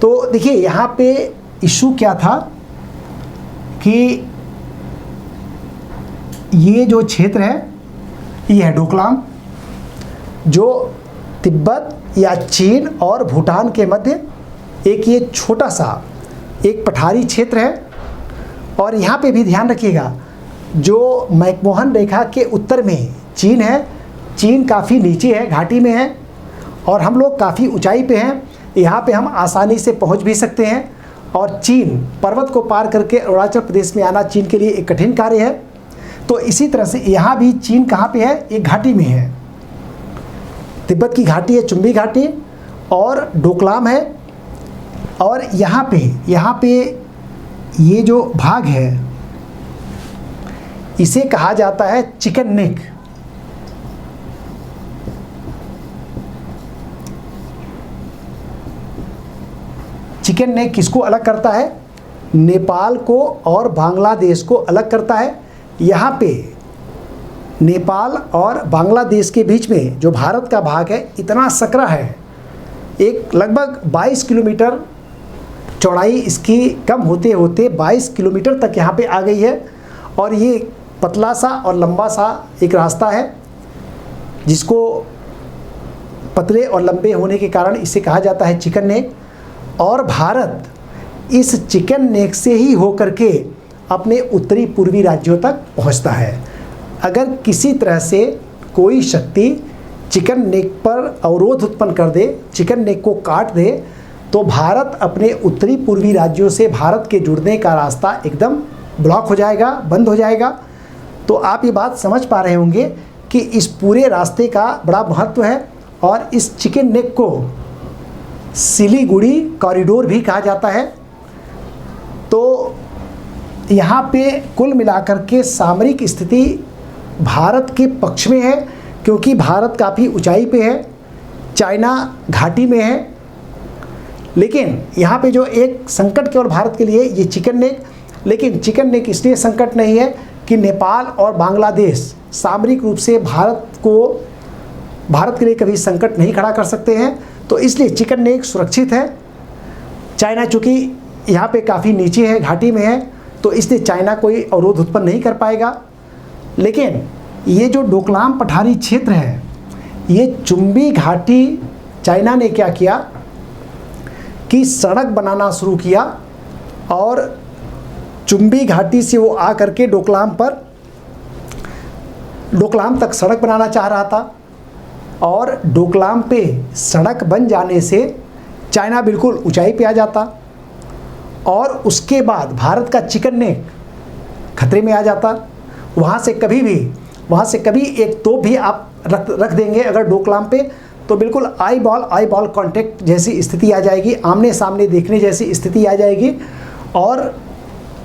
तो देखिए यहाँ पे इशू क्या था कि ये जो क्षेत्र है ये है डोकलाम, जो तिब्बत या चीन और भूटान के मध्य एक ये छोटा सा एक पठारी क्षेत्र है। और यहाँ पे भी ध्यान रखिएगा, जो मैकमोहन रेखा के उत्तर में चीन है, चीन काफ़ी नीचे है, घाटी में है, और हम लोग काफ़ी ऊंचाई पे हैं। यहाँ पे हम आसानी से पहुँच भी सकते हैं, और चीन पर्वत को पार करके अरुणाचल प्रदेश में आना चीन के लिए एक कठिन कार्य है। तो इसी तरह से यहाँ भी चीन कहाँ पे है, एक घाटी में है। तिब्बत की घाटी है चुम्बी घाटी, और डोकलाम है। और यहाँ पे ये जो भाग है इसे कहा जाता है चिकन नेक। चिकन नेक किसको अलग करता है? नेपाल को और बांग्लादेश को अलग करता है। यहाँ पे नेपाल और बांग्लादेश के बीच में जो भारत का भाग है इतना सकरा है, एक लगभग 22 किलोमीटर चौड़ाई इसकी कम होते होते 22 किलोमीटर तक यहाँ पे आ गई है। और ये पतला सा और लंबा सा एक रास्ता है, जिसको पतले और लंबे होने के कारण इसे कहा जाता है चिकन नेक। और भारत इस चिकन नेक से ही होकर के अपने उत्तरी पूर्वी राज्यों तक पहुँचता है। अगर किसी तरह से कोई शक्ति चिकन नेक पर अवरोध उत्पन्न कर दे, चिकन नेक को काट दे, तो भारत अपने उत्तरी पूर्वी राज्यों से भारत के जुड़ने का रास्ता एकदम ब्लॉक हो जाएगा, बंद हो जाएगा। तो आप ये बात समझ पा रहे होंगे कि इस पूरे रास्ते का बड़ा महत्व है। और इस चिकन नेक को सिलीगुड़ी कॉरिडोर भी कहा जाता है। तो यहाँ पे कुल मिलाकर के सामरिक स्थिति भारत के पक्ष में है, क्योंकि भारत काफ़ी ऊंचाई पे है, चाइना घाटी में है। लेकिन यहाँ पे जो एक संकट केवल भारत के लिए ये चिकन नेक, लेकिन चिकन नेक इसलिए संकट नहीं है कि नेपाल और बांग्लादेश सामरिक रूप से भारत के लिए कभी संकट नहीं खड़ा कर सकते हैं। तो इसलिए चिकन नेक सुरक्षित है। चाइना चूँकि यहाँ पे काफ़ी नीचे है, घाटी में है, तो इसलिए चाइना कोई अवरोध उत्पन्न नहीं कर पाएगा। लेकिन ये जो डोकलाम पठारी क्षेत्र है, ये चुम्बी घाटी, चाइना ने क्या किया कि सड़क बनाना शुरू किया, और चुम्बी घाटी से वो आ करके डोकलाम तक सड़क बनाना चाह रहा था। और डोकलाम पे सड़क बन जाने से चाइना बिल्कुल ऊंचाई पे आ जाता, और उसके बाद भारत का चिकन नेक खतरे में आ जाता। वहाँ से कभी एक तोप भी आप रख देंगे अगर डोकलाम पे, तो बिल्कुल आई बॉल कांटेक्ट जैसी स्थिति आ जाएगी, आमने सामने देखने जैसी स्थिति आ जाएगी। और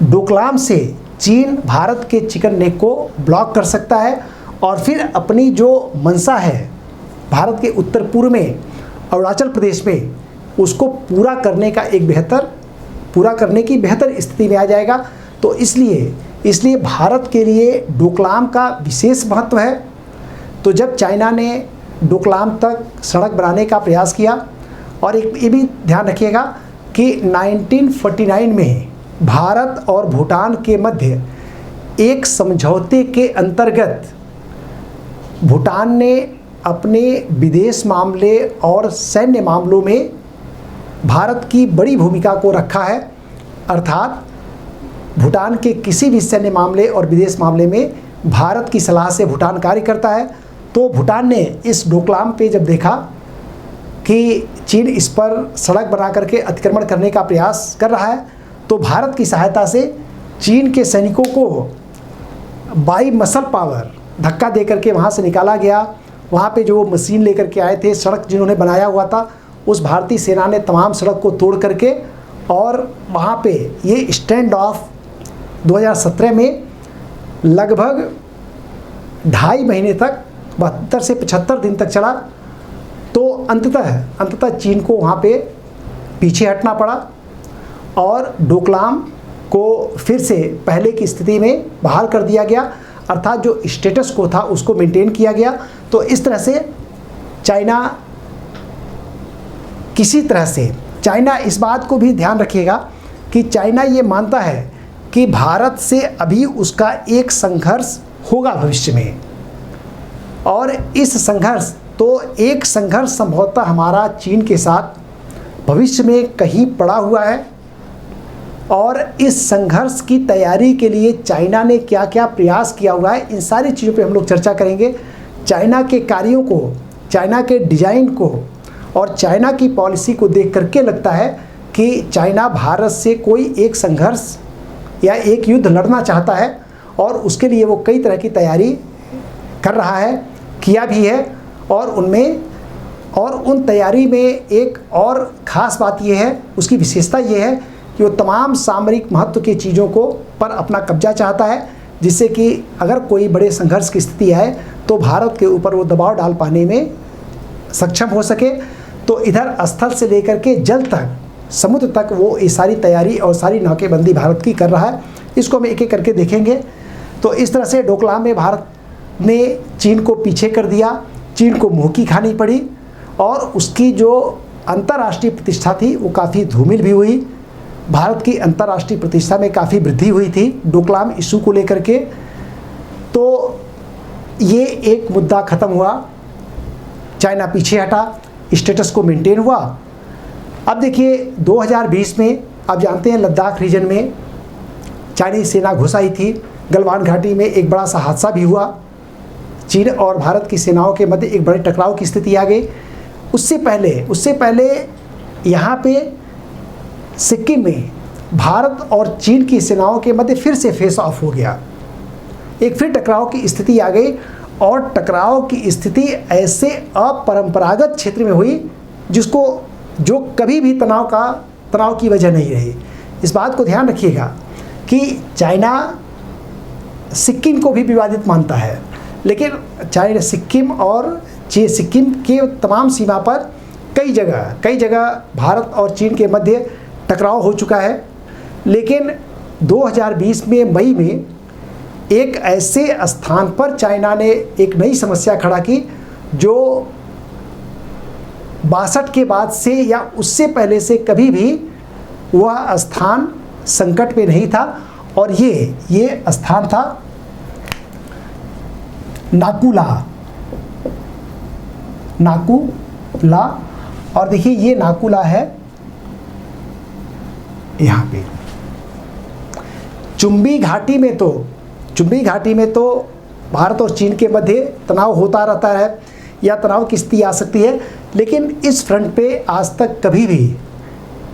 डोकलाम से चीन भारत के चिकन नेक को ब्लॉक कर सकता है, और फिर अपनी जो मंशा है भारत के उत्तर पूर्व में अरुणाचल प्रदेश में, उसको पूरा करने की बेहतर स्थिति में आ जाएगा। तो इसलिए भारत के लिए डोकलाम का विशेष महत्व है। तो जब चाइना ने डोकलाम तक सड़क बनाने का प्रयास किया, और एक ये भी ध्यान रखिएगा कि 1949 में भारत और भूटान के मध्य एक समझौते के अंतर्गत भूटान ने अपने विदेश मामले और सैन्य मामलों में भारत की बड़ी भूमिका को रखा है। अर्थात भूटान के किसी भी सैन्य मामले और विदेश मामले में भारत की सलाह से भूटान कार्य करता है। तो भूटान ने इस डोकलाम पे जब देखा कि चीन इस पर सड़क बना करके अतिक्रमण करने का प्रयास कर रहा है, तो भारत की सहायता से चीन के सैनिकों को बाई मसल पावर धक्का दे करके वहाँ से निकाला गया। वहाँ पे जो मशीन लेकर के आए थे, सड़क जिन्होंने बनाया हुआ था, उस भारतीय सेना ने तमाम सड़क को तोड़ करके, और वहाँ पे ये स्टैंड ऑफ 2017 में लगभग 2.5 महीने तक 72 से 75 दिन तक चला। तो अंततः चीन को वहाँ पे पीछे हटना पड़ा, और डोकलाम को फिर से पहले की स्थिति में बहाल कर दिया गया। अर्थात जो स्टेटस को था उसको मेंटेन किया गया। तो इस तरह से चाइना किसी तरह से, चाइना इस बात को भी ध्यान रखिएगा कि चाइना ये मानता है कि भारत से अभी उसका एक संघर्ष होगा भविष्य में, और इस संघर्ष, तो एक संघर्ष संभवतः हमारा चीन के साथ भविष्य में कहीं पड़ा हुआ है, और इस संघर्ष की तैयारी के लिए चाइना ने क्या क्या प्रयास किया हुआ है, इन सारी चीज़ों पे हम लोग चर्चा करेंगे। चाइना के कार्यों को, चाइना के डिज़ाइन को और चाइना की पॉलिसी को देख करके लगता है कि चाइना भारत से कोई एक संघर्ष या एक युद्ध लड़ना चाहता है, और उसके लिए वो कई तरह की तैयारी कर रहा है, किया भी है। और उन तैयारी में एक और ख़ास बात ये है, उसकी विशेषता ये है कि वो तमाम सामरिक महत्व की चीज़ों को पर अपना कब्जा चाहता है, जिससे कि अगर कोई बड़े संघर्ष की स्थिति आए तो भारत के ऊपर वो दबाव डाल पाने में सक्षम हो सके। तो इधर स्थल से लेकर के जल तक, समुद्र तक वो ये सारी तैयारी और सारी नाकेबंदी भारत की कर रहा है। इसको हम एक एक करके देखेंगे। तो इस तरह से डोकलाम में भारत ने चीन को पीछे कर दिया, चीन को मुँह की खानी पड़ी, और उसकी जो अंतर्राष्ट्रीय प्रतिष्ठा थी वो काफ़ी धूमिल भी हुई। भारत की अंतर्राष्ट्रीय प्रतिष्ठा में काफ़ी वृद्धि हुई थी डोकलाम इशू को लेकर के। तो ये एक मुद्दा ख़त्म हुआ, चाइना पीछे हटा, स्टेटस को मेंटेन हुआ। अब देखिए 2020 में आप जानते हैं लद्दाख रीजन में चाइनीज सेना घुस आई थी, गलवान घाटी में एक बड़ा सा हादसा भी हुआ, चीन और भारत की सेनाओं के मध्य एक बड़े टकराव की स्थिति आ गई। उससे पहले यहाँ पे सिक्किम में भारत और चीन की सेनाओं के मध्य फिर से फेस ऑफ हो गया, एक फिर टकराव की स्थिति आ गई, और टकराव की स्थिति ऐसे अपरंपरागत क्षेत्र में हुई जो कभी भी तनाव की वजह नहीं रही। इस बात को ध्यान रखिएगा कि चाइना सिक्किम को भी विवादित मानता है, लेकिन चाइना सिक्किम के तमाम सीमा पर कई जगह भारत और चीन के मध्य टकराव हो चुका है। लेकिन 2020 में मई में एक ऐसे स्थान पर चाइना ने एक नई समस्या खड़ा की जो 62 के बाद से या उससे पहले से कभी भी वह स्थान संकट में नहीं था, और ये स्थान था नाकुला। और देखिए ये नाकुला है यहाँ पे चुंबी घाटी में तो भारत और चीन के मध्य तनाव होता रहता है या तनाव की स्थिति आ सकती है, लेकिन इस फ्रंट पे आज तक कभी भी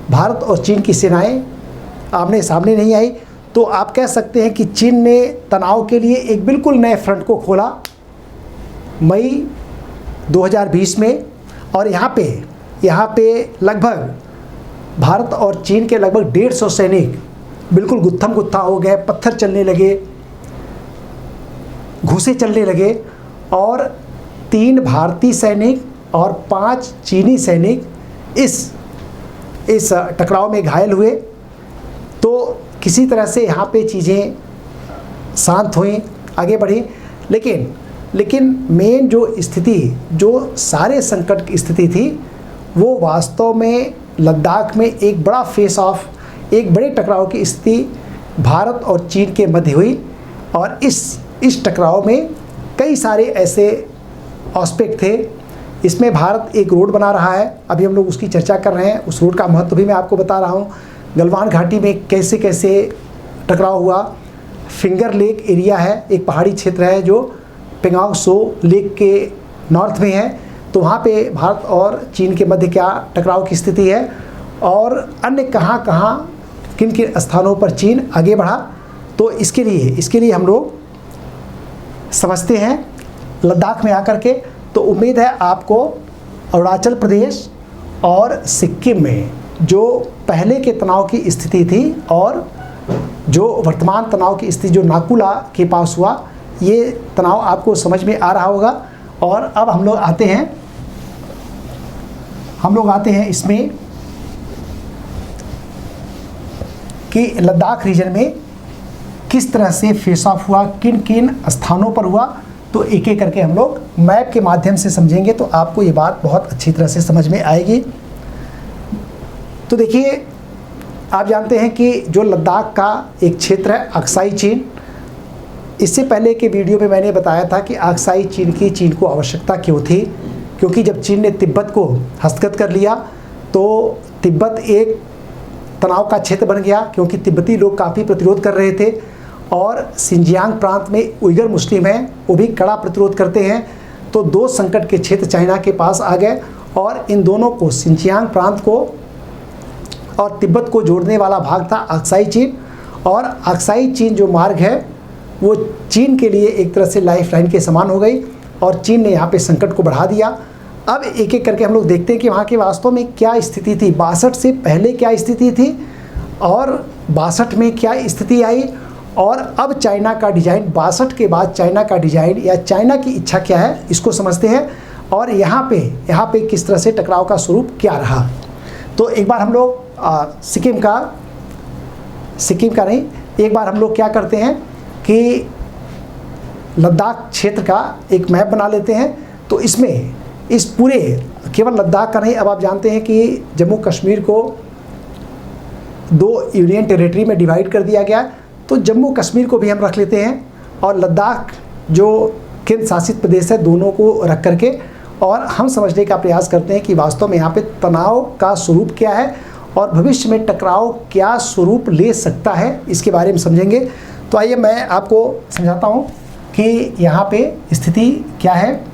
भारत और चीन की सेनाएं आमने सामने नहीं आई। तो आप कह सकते हैं कि चीन ने तनाव के लिए एक बिल्कुल नए फ्रंट को खोला मई 2020 में, और यहाँ पे लगभग भारत और चीन के लगभग 150 सैनिक बिल्कुल गुत्थम गुत्था हो गए, पत्थर चलने लगे, घूंसे चलने लगे, और 3 भारतीय सैनिक और 5 चीनी सैनिक इस टकराव में घायल हुए। तो किसी तरह से यहाँ पे चीज़ें शांत हुई, आगे बढ़ी, लेकिन मेन जो सारे संकट की स्थिति थी वो वास्तव में लद्दाख में एक बड़ा फेस ऑफ, एक बड़े टकराव की स्थिति भारत और चीन के मध्य हुई। और इस टकराव में कई सारे ऐसे एस्पेक्ट थे। इसमें भारत एक रोड बना रहा है, अभी हम लोग उसकी चर्चा कर रहे हैं, उस रोड का महत्व भी मैं आपको बता रहा हूँ। गलवान घाटी में कैसे टकराव हुआ। फिंगर लेक एरिया है, एक पहाड़ी क्षेत्र है जो पेंगोंग सो लेक के नॉर्थ में है। तो वहाँ पे भारत और चीन के मध्य क्या टकराव की स्थिति है, और अन्य किन स्थानों पर चीन आगे बढ़ा। तो इसके लिए हम लोग समझते हैं लद्दाख में आकर के। तो उम्मीद है आपको अरुणाचल प्रदेश और सिक्किम में जो पहले के तनाव की स्थिति थी और जो वर्तमान तनाव की स्थिति जो नाकुला के पास हुआ, ये तनाव आपको समझ में आ रहा होगा। और अब हम लोग आते हैं इसमें कि लद्दाख रीजन में किस तरह से फेस ऑफ हुआ, किन किन स्थानों पर हुआ, तो एक एक करके हम लोग मैप के माध्यम से समझेंगे तो आपको ये बात बहुत अच्छी तरह से समझ में आएगी। तो देखिए, आप जानते हैं कि जो लद्दाख का एक क्षेत्र है अक्साई चीन, इससे पहले के वीडियो में मैंने बताया था कि अक्साई चीन की चीन को आवश्यकता क्यों थी, क्योंकि जब चीन ने तिब्बत को हस्तगत कर लिया तो तिब्बत एक तनाव का क्षेत्र बन गया, क्योंकि तिब्बती लोग काफ़ी प्रतिरोध कर रहे थे और सिंजियांग प्रांत में उइगर मुस्लिम हैं, वो भी कड़ा प्रतिरोध करते हैं। तो दो संकट के क्षेत्र चाइना के पास आ गए और इन दोनों को, सिंजियांग प्रांत को और तिब्बत को जोड़ने वाला भाग था अक्साई चीन, और अक्साई चीन जो मार्ग है वो चीन के लिए एक तरह से लाइफ लाइन के समान हो गई और चीन ने यहाँ पे संकट को बढ़ा दिया। अब एक एक करके हम लोग देखते हैं कि वहाँ के वास्तव में क्या स्थिति थी, 62 से पहले क्या स्थिति थी और 62 में क्या स्थिति आई, और अब चाइना का डिज़ाइन, 62 के बाद चाइना का डिज़ाइन या चाइना की इच्छा क्या है, इसको समझते हैं। और यहाँ पे किस तरह से टकराव का स्वरूप क्या रहा। तो एक बार हम लोग सिक्किम का नहीं, एक बार हम लोग क्या करते हैं कि लद्दाख क्षेत्र का एक मैप बना लेते हैं। तो इसमें इस पूरे, केवल लद्दाख का नहीं, अब आप जानते हैं कि जम्मू कश्मीर को 2 यूनियन टेरिटरी में डिवाइड कर दिया गया, तो जम्मू कश्मीर को भी हम रख लेते हैं और लद्दाख जो केंद्र शासित प्रदेश है, दोनों को रख करके और हम समझने का प्रयास करते हैं कि वास्तव में यहाँ पे तनाव का स्वरूप क्या है और भविष्य में टकराव क्या स्वरूप ले सकता है, इसके बारे में समझेंगे। तो आइए मैं आपको समझाता हूँ कि यहाँ पे स्थिति क्या है।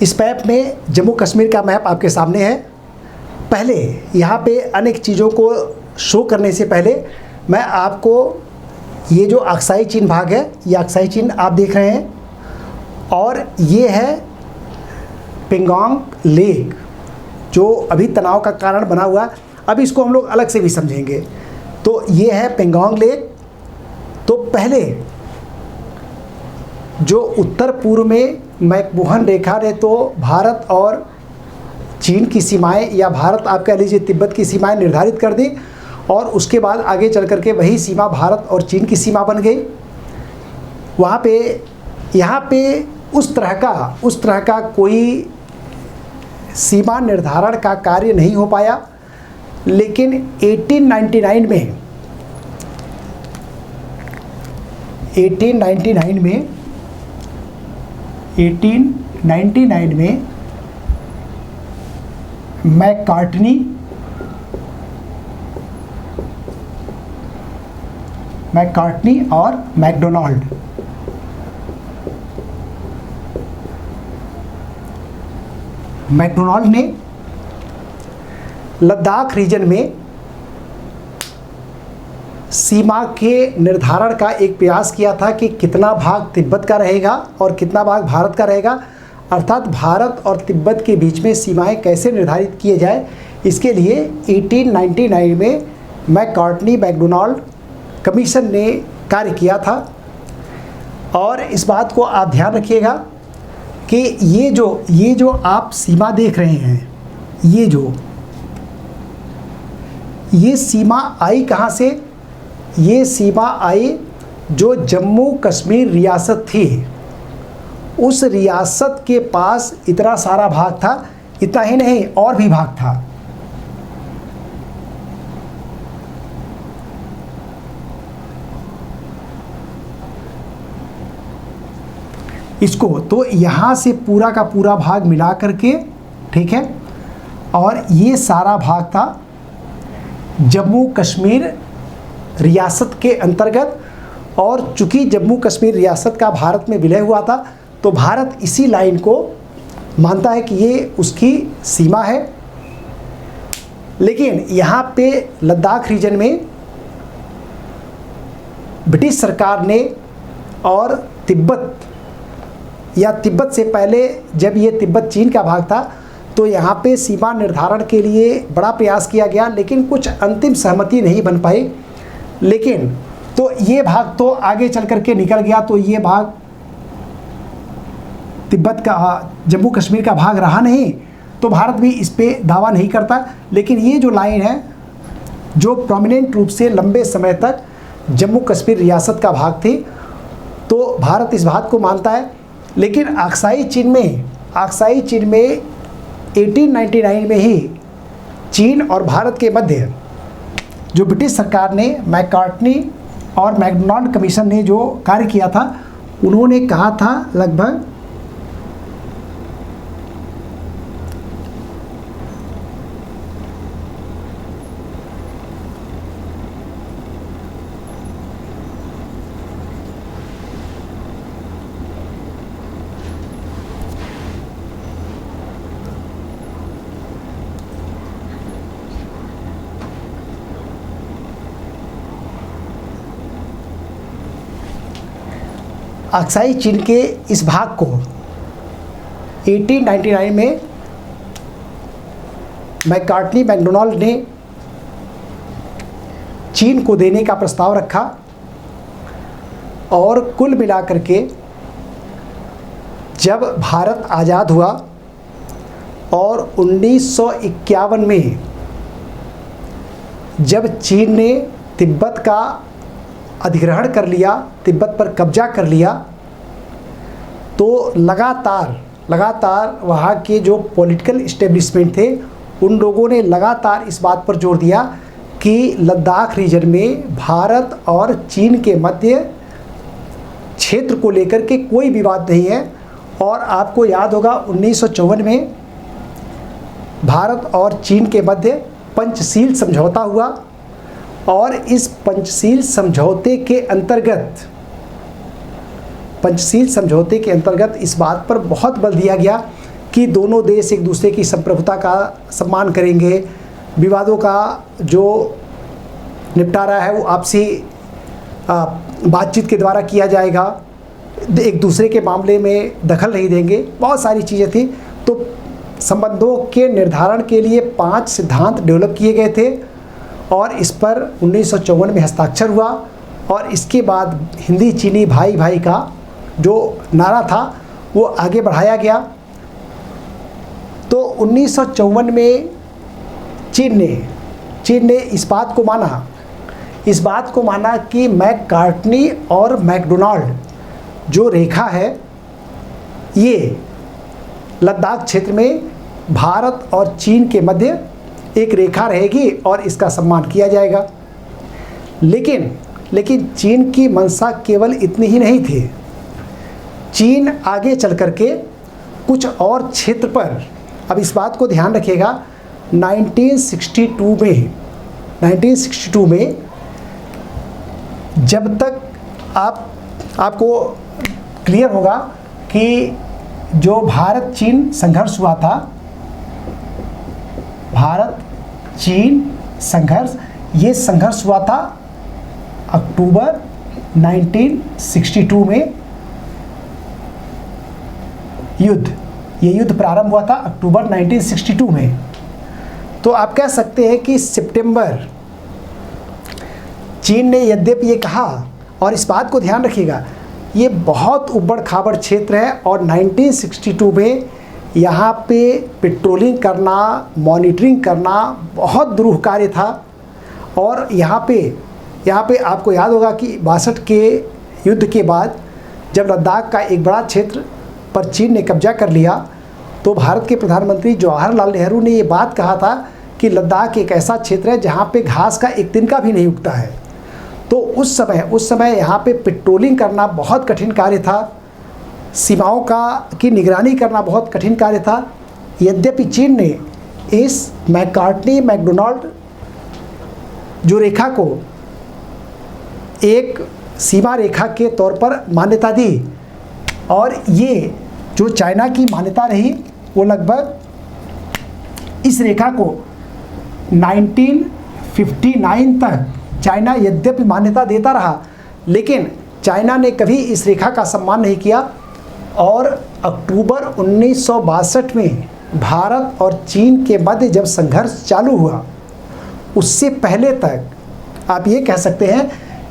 इस मैप में जम्मू कश्मीर का मैप आपके सामने है। पहले यहाँ पे अनेक चीज़ों को शो करने से पहले मैं आपको ये जो अक्साई चीन भाग है, ये अक्साई चीन आप देख रहे हैं और ये है पेंगोंग लेक जो अभी तनाव का कारण बना हुआ है। अब इसको हम लोग अलग से भी समझेंगे। तो ये है पेंगोंग लेक। तो पहले जो उत्तर पूर्व में मैकमोहन रेखा ने तो भारत और चीन की सीमाएं, या भारत आप कह लीजिए तिब्बत की सीमाएं निर्धारित कर दी और उसके बाद आगे चल करके वही सीमा भारत और चीन की सीमा बन गई। वहाँ पे यहाँ पे उस तरह का कोई सीमा निर्धारण का कार्य नहीं हो पाया। लेकिन 1899 में मैकार्टनी और मैकडोनाल्ड ने लद्दाख रीजन में सीमा के निर्धारण का एक प्रयास किया था कि कितना भाग तिब्बत का रहेगा और कितना भाग भारत का रहेगा, अर्थात भारत और तिब्बत के बीच में सीमाएं कैसे निर्धारित किए जाए। इसके लिए 1899 में मैकार्टनी मैकडोनाल्ड कमीशन ने कार्य किया था। और इस बात को आप ध्यान रखिएगा कि ये जो आप सीमा देख रहे हैं, ये सीमा आई कहाँ से? ये सीमा आई जो जम्मू कश्मीर रियासत थी, उस रियासत के पास इतना सारा भाग था। इतना ही नहीं, और भी भाग था। इसको तो यहाँ से पूरा का पूरा भाग मिला करके, ठीक है, और ये सारा भाग था जम्मू कश्मीर रियासत के अंतर्गत। और चूँकि जम्मू कश्मीर रियासत का भारत में विलय हुआ था, तो भारत इसी लाइन को मानता है कि ये उसकी सीमा है। लेकिन यहाँ पे लद्दाख रीजन में ब्रिटिश सरकार ने और तिब्बत, या तिब्बत से पहले जब ये तिब्बत चीन का भाग था, तो यहाँ पे सीमा निर्धारण के लिए बड़ा प्रयास किया गया, लेकिन कुछ अंतिम सहमति नहीं बन पाई। लेकिन तो ये भाग तो आगे चल कर के निकल गया, तो ये भाग तिब्बत का, जम्मू कश्मीर का भाग रहा नहीं, तो भारत भी इस पे दावा नहीं करता। लेकिन ये जो लाइन है जो प्रोमिनेंट रूप से लंबे समय तक जम्मू कश्मीर रियासत का भाग थी, तो भारत इस बात को मानता है। लेकिन अक्साई चीन में 1899 में ही चीन और भारत के मध्य जो ब्रिटिश सरकार ने, मैकार्टनी और मैकडोनाल्ड कमीशन ने जो कार्य किया था, उन्होंने कहा था लगभग अक्साई चीन के इस भाग को 1899 में मैकार्टनी मैकडोनाल्ड ने चीन को देने का प्रस्ताव रखा, और कुल मिलाकर के जब भारत आज़ाद हुआ और 1951 में जब चीन ने तिब्बत का अधिग्रहण कर लिया, तिब्बत पर कब्जा कर लिया, तो लगातार वहाँ के जो पॉलिटिकल इस्टेब्लिशमेंट थे, उन लोगों ने लगातार इस बात पर जोर दिया कि लद्दाख रीजन में भारत और चीन के मध्य क्षेत्र को लेकर के कोई विवाद नहीं है। और आपको याद होगा 1954 में भारत और चीन के मध्य पंचशील समझौता हुआ, और इस पंचशील समझौते के अंतर्गत इस बात पर बहुत बल दिया गया कि दोनों देश एक दूसरे की संप्रभुता का सम्मान करेंगे, विवादों का जो निपटारा है वो आपसी बातचीत के द्वारा किया जाएगा, एक दूसरे के मामले में दखल नहीं देंगे, बहुत सारी चीज़ें थी। तो संबंधों के निर्धारण के लिए 5 सिद्धांत डेवलप किए गए थे, और इस पर 1954 में हस्ताक्षर हुआ। और इसके बाद हिंदी चीनी भाई भाई का जो नारा था वो आगे बढ़ाया गया। तो 1954 में चीन ने इस बात को माना कि मैकार्टनी और मैकडोनाल्ड जो रेखा है, ये लद्दाख क्षेत्र में भारत और चीन के मध्य एक रेखा रहेगी और इसका सम्मान किया जाएगा। लेकिन चीन की मंशा केवल इतनी ही नहीं थी। चीन आगे चल कर के कुछ और क्षेत्र पर, अब इस बात को ध्यान रखिएगा, 1962 में जब तक आपको क्लियर होगा कि जो भारत चीन संघर्ष हुआ था, भारत चीन संघर्ष, ये संघर्ष हुआ था अक्टूबर 1962 में। ये युद्ध प्रारंभ हुआ था अक्टूबर 1962 में। तो आप कह सकते हैं कि सितंबर, चीन ने यद्यपि ये कहा, और इस बात को ध्यान रखिएगा, ये बहुत उबड़ खाबड़ क्षेत्र है, और 1962 में यहाँ पे पेट्रोलिंग करना, मॉनिटरिंग करना बहुत दुरूह कार्य था। और यहाँ पे आपको याद होगा कि 62 के युद्ध के बाद जब लद्दाख का एक बड़ा क्षेत्र पर चीन ने कब्जा कर लिया, तो भारत के प्रधानमंत्री जवाहरलाल नेहरू ने ये बात कहा था कि लद्दाख एक ऐसा क्षेत्र है जहाँ पे घास का एक तिनका भी नहीं उगता है। तो उस समय यहाँ पे पेट्रोलिंग करना बहुत कठिन कार्य था, सीमाओं की निगरानी करना बहुत कठिन कार्य था। यद्यपि चीन ने इस मैकार्टनी मैकडोनाल्ड जो रेखा को एक सीमा रेखा के तौर पर मान्यता दी। और ये जो चाइना की मान्यता रही वो लगभग इस रेखा को 1959 तक चाइना यद्यपि मान्यता देता रहा, लेकिन चाइना ने कभी इस रेखा का सम्मान नहीं किया। और अक्टूबर 1962 में भारत और चीन के मध्य जब संघर्ष चालू हुआ, उससे पहले तक आप ये कह सकते हैं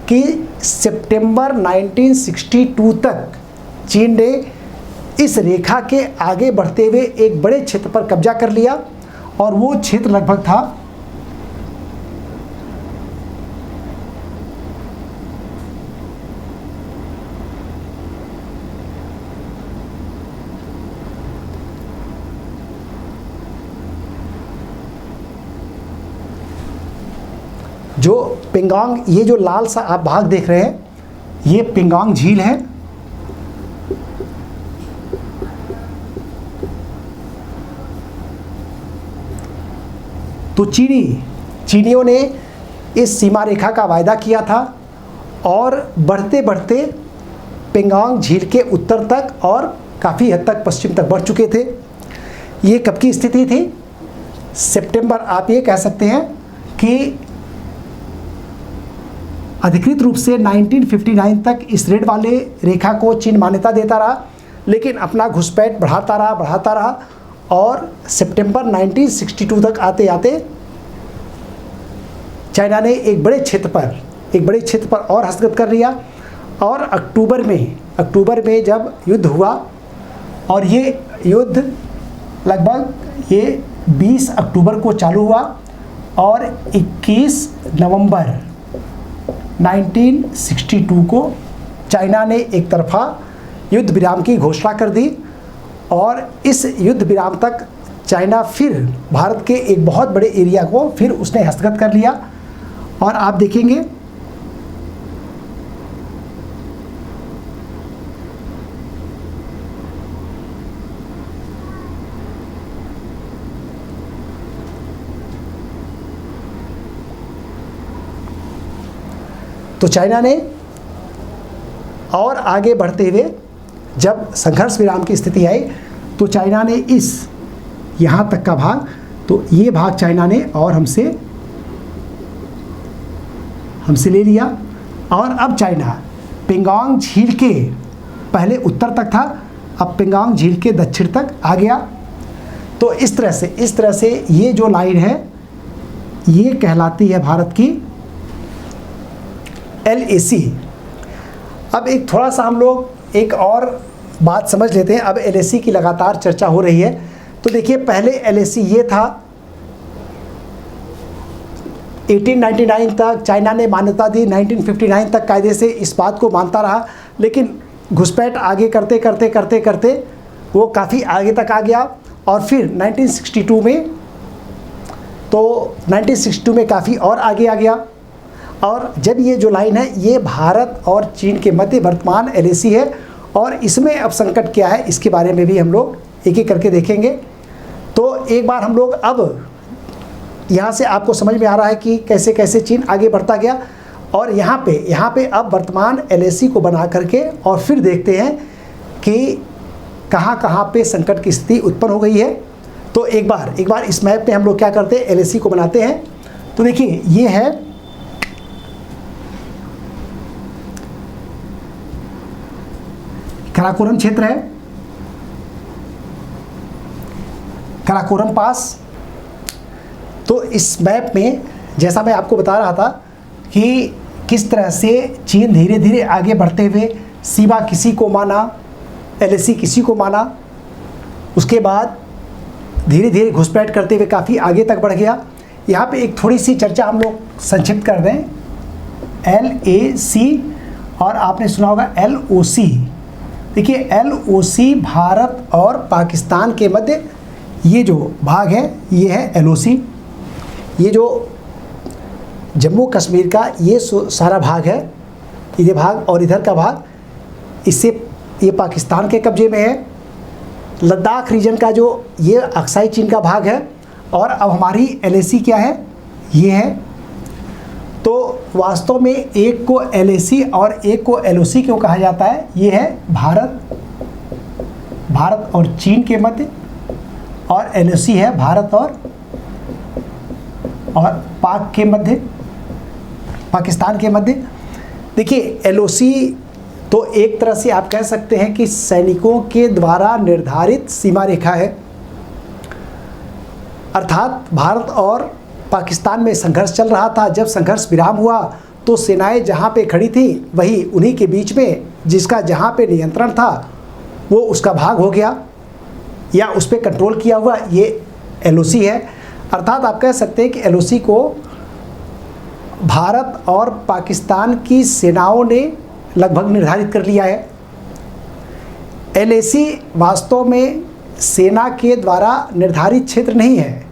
कि सितंबर 1962 तक चीन ने इस रेखा के आगे बढ़ते हुए एक बड़े क्षेत्र पर कब्जा कर लिया। और वो क्षेत्र लगभग था जो पेंगोंग, ये जो लाल सा आप भाग देख रहे हैं, ये पेंगोंग झील है। तो चीनियों ने इस सीमा रेखा का वायदा किया था और बढ़ते बढ़ते पेंगोंग झील के उत्तर तक और काफ़ी हद तक पश्चिम तक बढ़ चुके थे। ये कब की स्थिति थी? सितंबर, आप ये कह सकते हैं कि अधिकृत रूप से 1959 तक इस रेड वाले रेखा को चीन मान्यता देता रहा, लेकिन अपना घुसपैठ बढ़ाता रहा और सितंबर 1962 तक आते आते चाइना ने एक बड़े क्षेत्र पर और हस्तगत कर लिया। और अक्टूबर में जब युद्ध हुआ, और ये युद्ध लगभग ये 20 अक्टूबर को चालू हुआ और 21 नवंबर 1962 को चाइना ने एक तरफा युद्ध विराम की घोषणा कर दी। और इस युद्ध विराम तक चाइना फिर भारत के एक बहुत बड़े एरिया को फिर उसने हस्तगत कर लिया। और आप देखेंगे तो चाइना ने और आगे बढ़ते हुए जब संघर्ष विराम की स्थिति आई, तो चाइना ने इस यहाँ तक का भाग, तो ये भाग चाइना ने और हमसे ले लिया। और अब चाइना पेंगोंग झील के पहले उत्तर तक था, अब पेंगोंग झील के दक्षिण तक आ गया। तो इस तरह से ये जो लाइन है ये कहलाती है भारत की LAC। अब एक थोड़ा सा हम लोग एक और बात समझ लेते हैं। अब LAC की लगातार चर्चा हो रही है। तो देखिए, पहले LAC ये था, 1899 तक चाइना ने मान्यता दी, 1959 तक कायदे से इस बात को मानता रहा, लेकिन घुसपैठ आगे करते वो काफ़ी आगे तक आ गया। और फिर 1962 में काफ़ी और आगे आ गया। और जब ये जो लाइन है ये भारत और चीन के मध्य वर्तमान LAC है, और इसमें अब संकट क्या है इसके बारे में भी हम लोग एक एक करके देखेंगे। तो एक बार हम लोग अब यहाँ से आपको समझ में आ रहा है कि कैसे कैसे चीन आगे बढ़ता गया। और यहाँ पे अब वर्तमान LAC को बना करके और फिर देखते हैं कि कहाँ पे संकट की स्थिति उत्पन्न हो गई है। तो एक बार इस मैप पे हम लोग क्या करते हैं, LAC को बनाते हैं। तो देखिए, ये है काराकोरम क्षेत्र है, काराकोरम पास। तो इस मैप में जैसा मैं आपको बता रहा था कि किस तरह से चीन धीरे धीरे आगे बढ़ते हुए सीमा किसी को माना, LAC किसी को माना, उसके बाद धीरे धीरे घुसपैठ करते हुए काफ़ी आगे तक बढ़ गया। यहाँ पे एक थोड़ी सी चर्चा हम लोग संक्षिप्त कर दें। LAC और आपने सुना होगा LOC। देखिए, LOC भारत और पाकिस्तान के मध्य ये जो भाग है ये है LOC। ये जो जम्मू कश्मीर का ये सारा भाग है, ये भाग और इधर का भाग, इससे ये पाकिस्तान के कब्जे में है। लद्दाख रीजन का जो ये अक्साई चीन का भाग है। और अब हमारी LAC क्या है, ये है। तो वास्तव में एक को LAC और एक को LOC क्यों कहा जाता है? ये है भारत और चीन के मध्य, और LOC है भारत और पाक के मध्य, पाकिस्तान के मध्य। देखिए LOC तो एक तरह से आप कह सकते हैं कि सैनिकों के द्वारा निर्धारित सीमा रेखा है, अर्थात भारत और पाकिस्तान में संघर्ष चल रहा था। जब संघर्ष विराम हुआ तो सेनाएं जहां पे खड़ी थी वही उन्हीं के बीच में जिसका जहां पे नियंत्रण था वो उसका भाग हो गया या उस पर कंट्रोल किया हुआ, ये LOC है। अर्थात आप कह सकते हैं कि LOC को भारत और पाकिस्तान की सेनाओं ने लगभग निर्धारित कर लिया है। LAC वास्तव में सेना के द्वारा निर्धारित क्षेत्र नहीं है।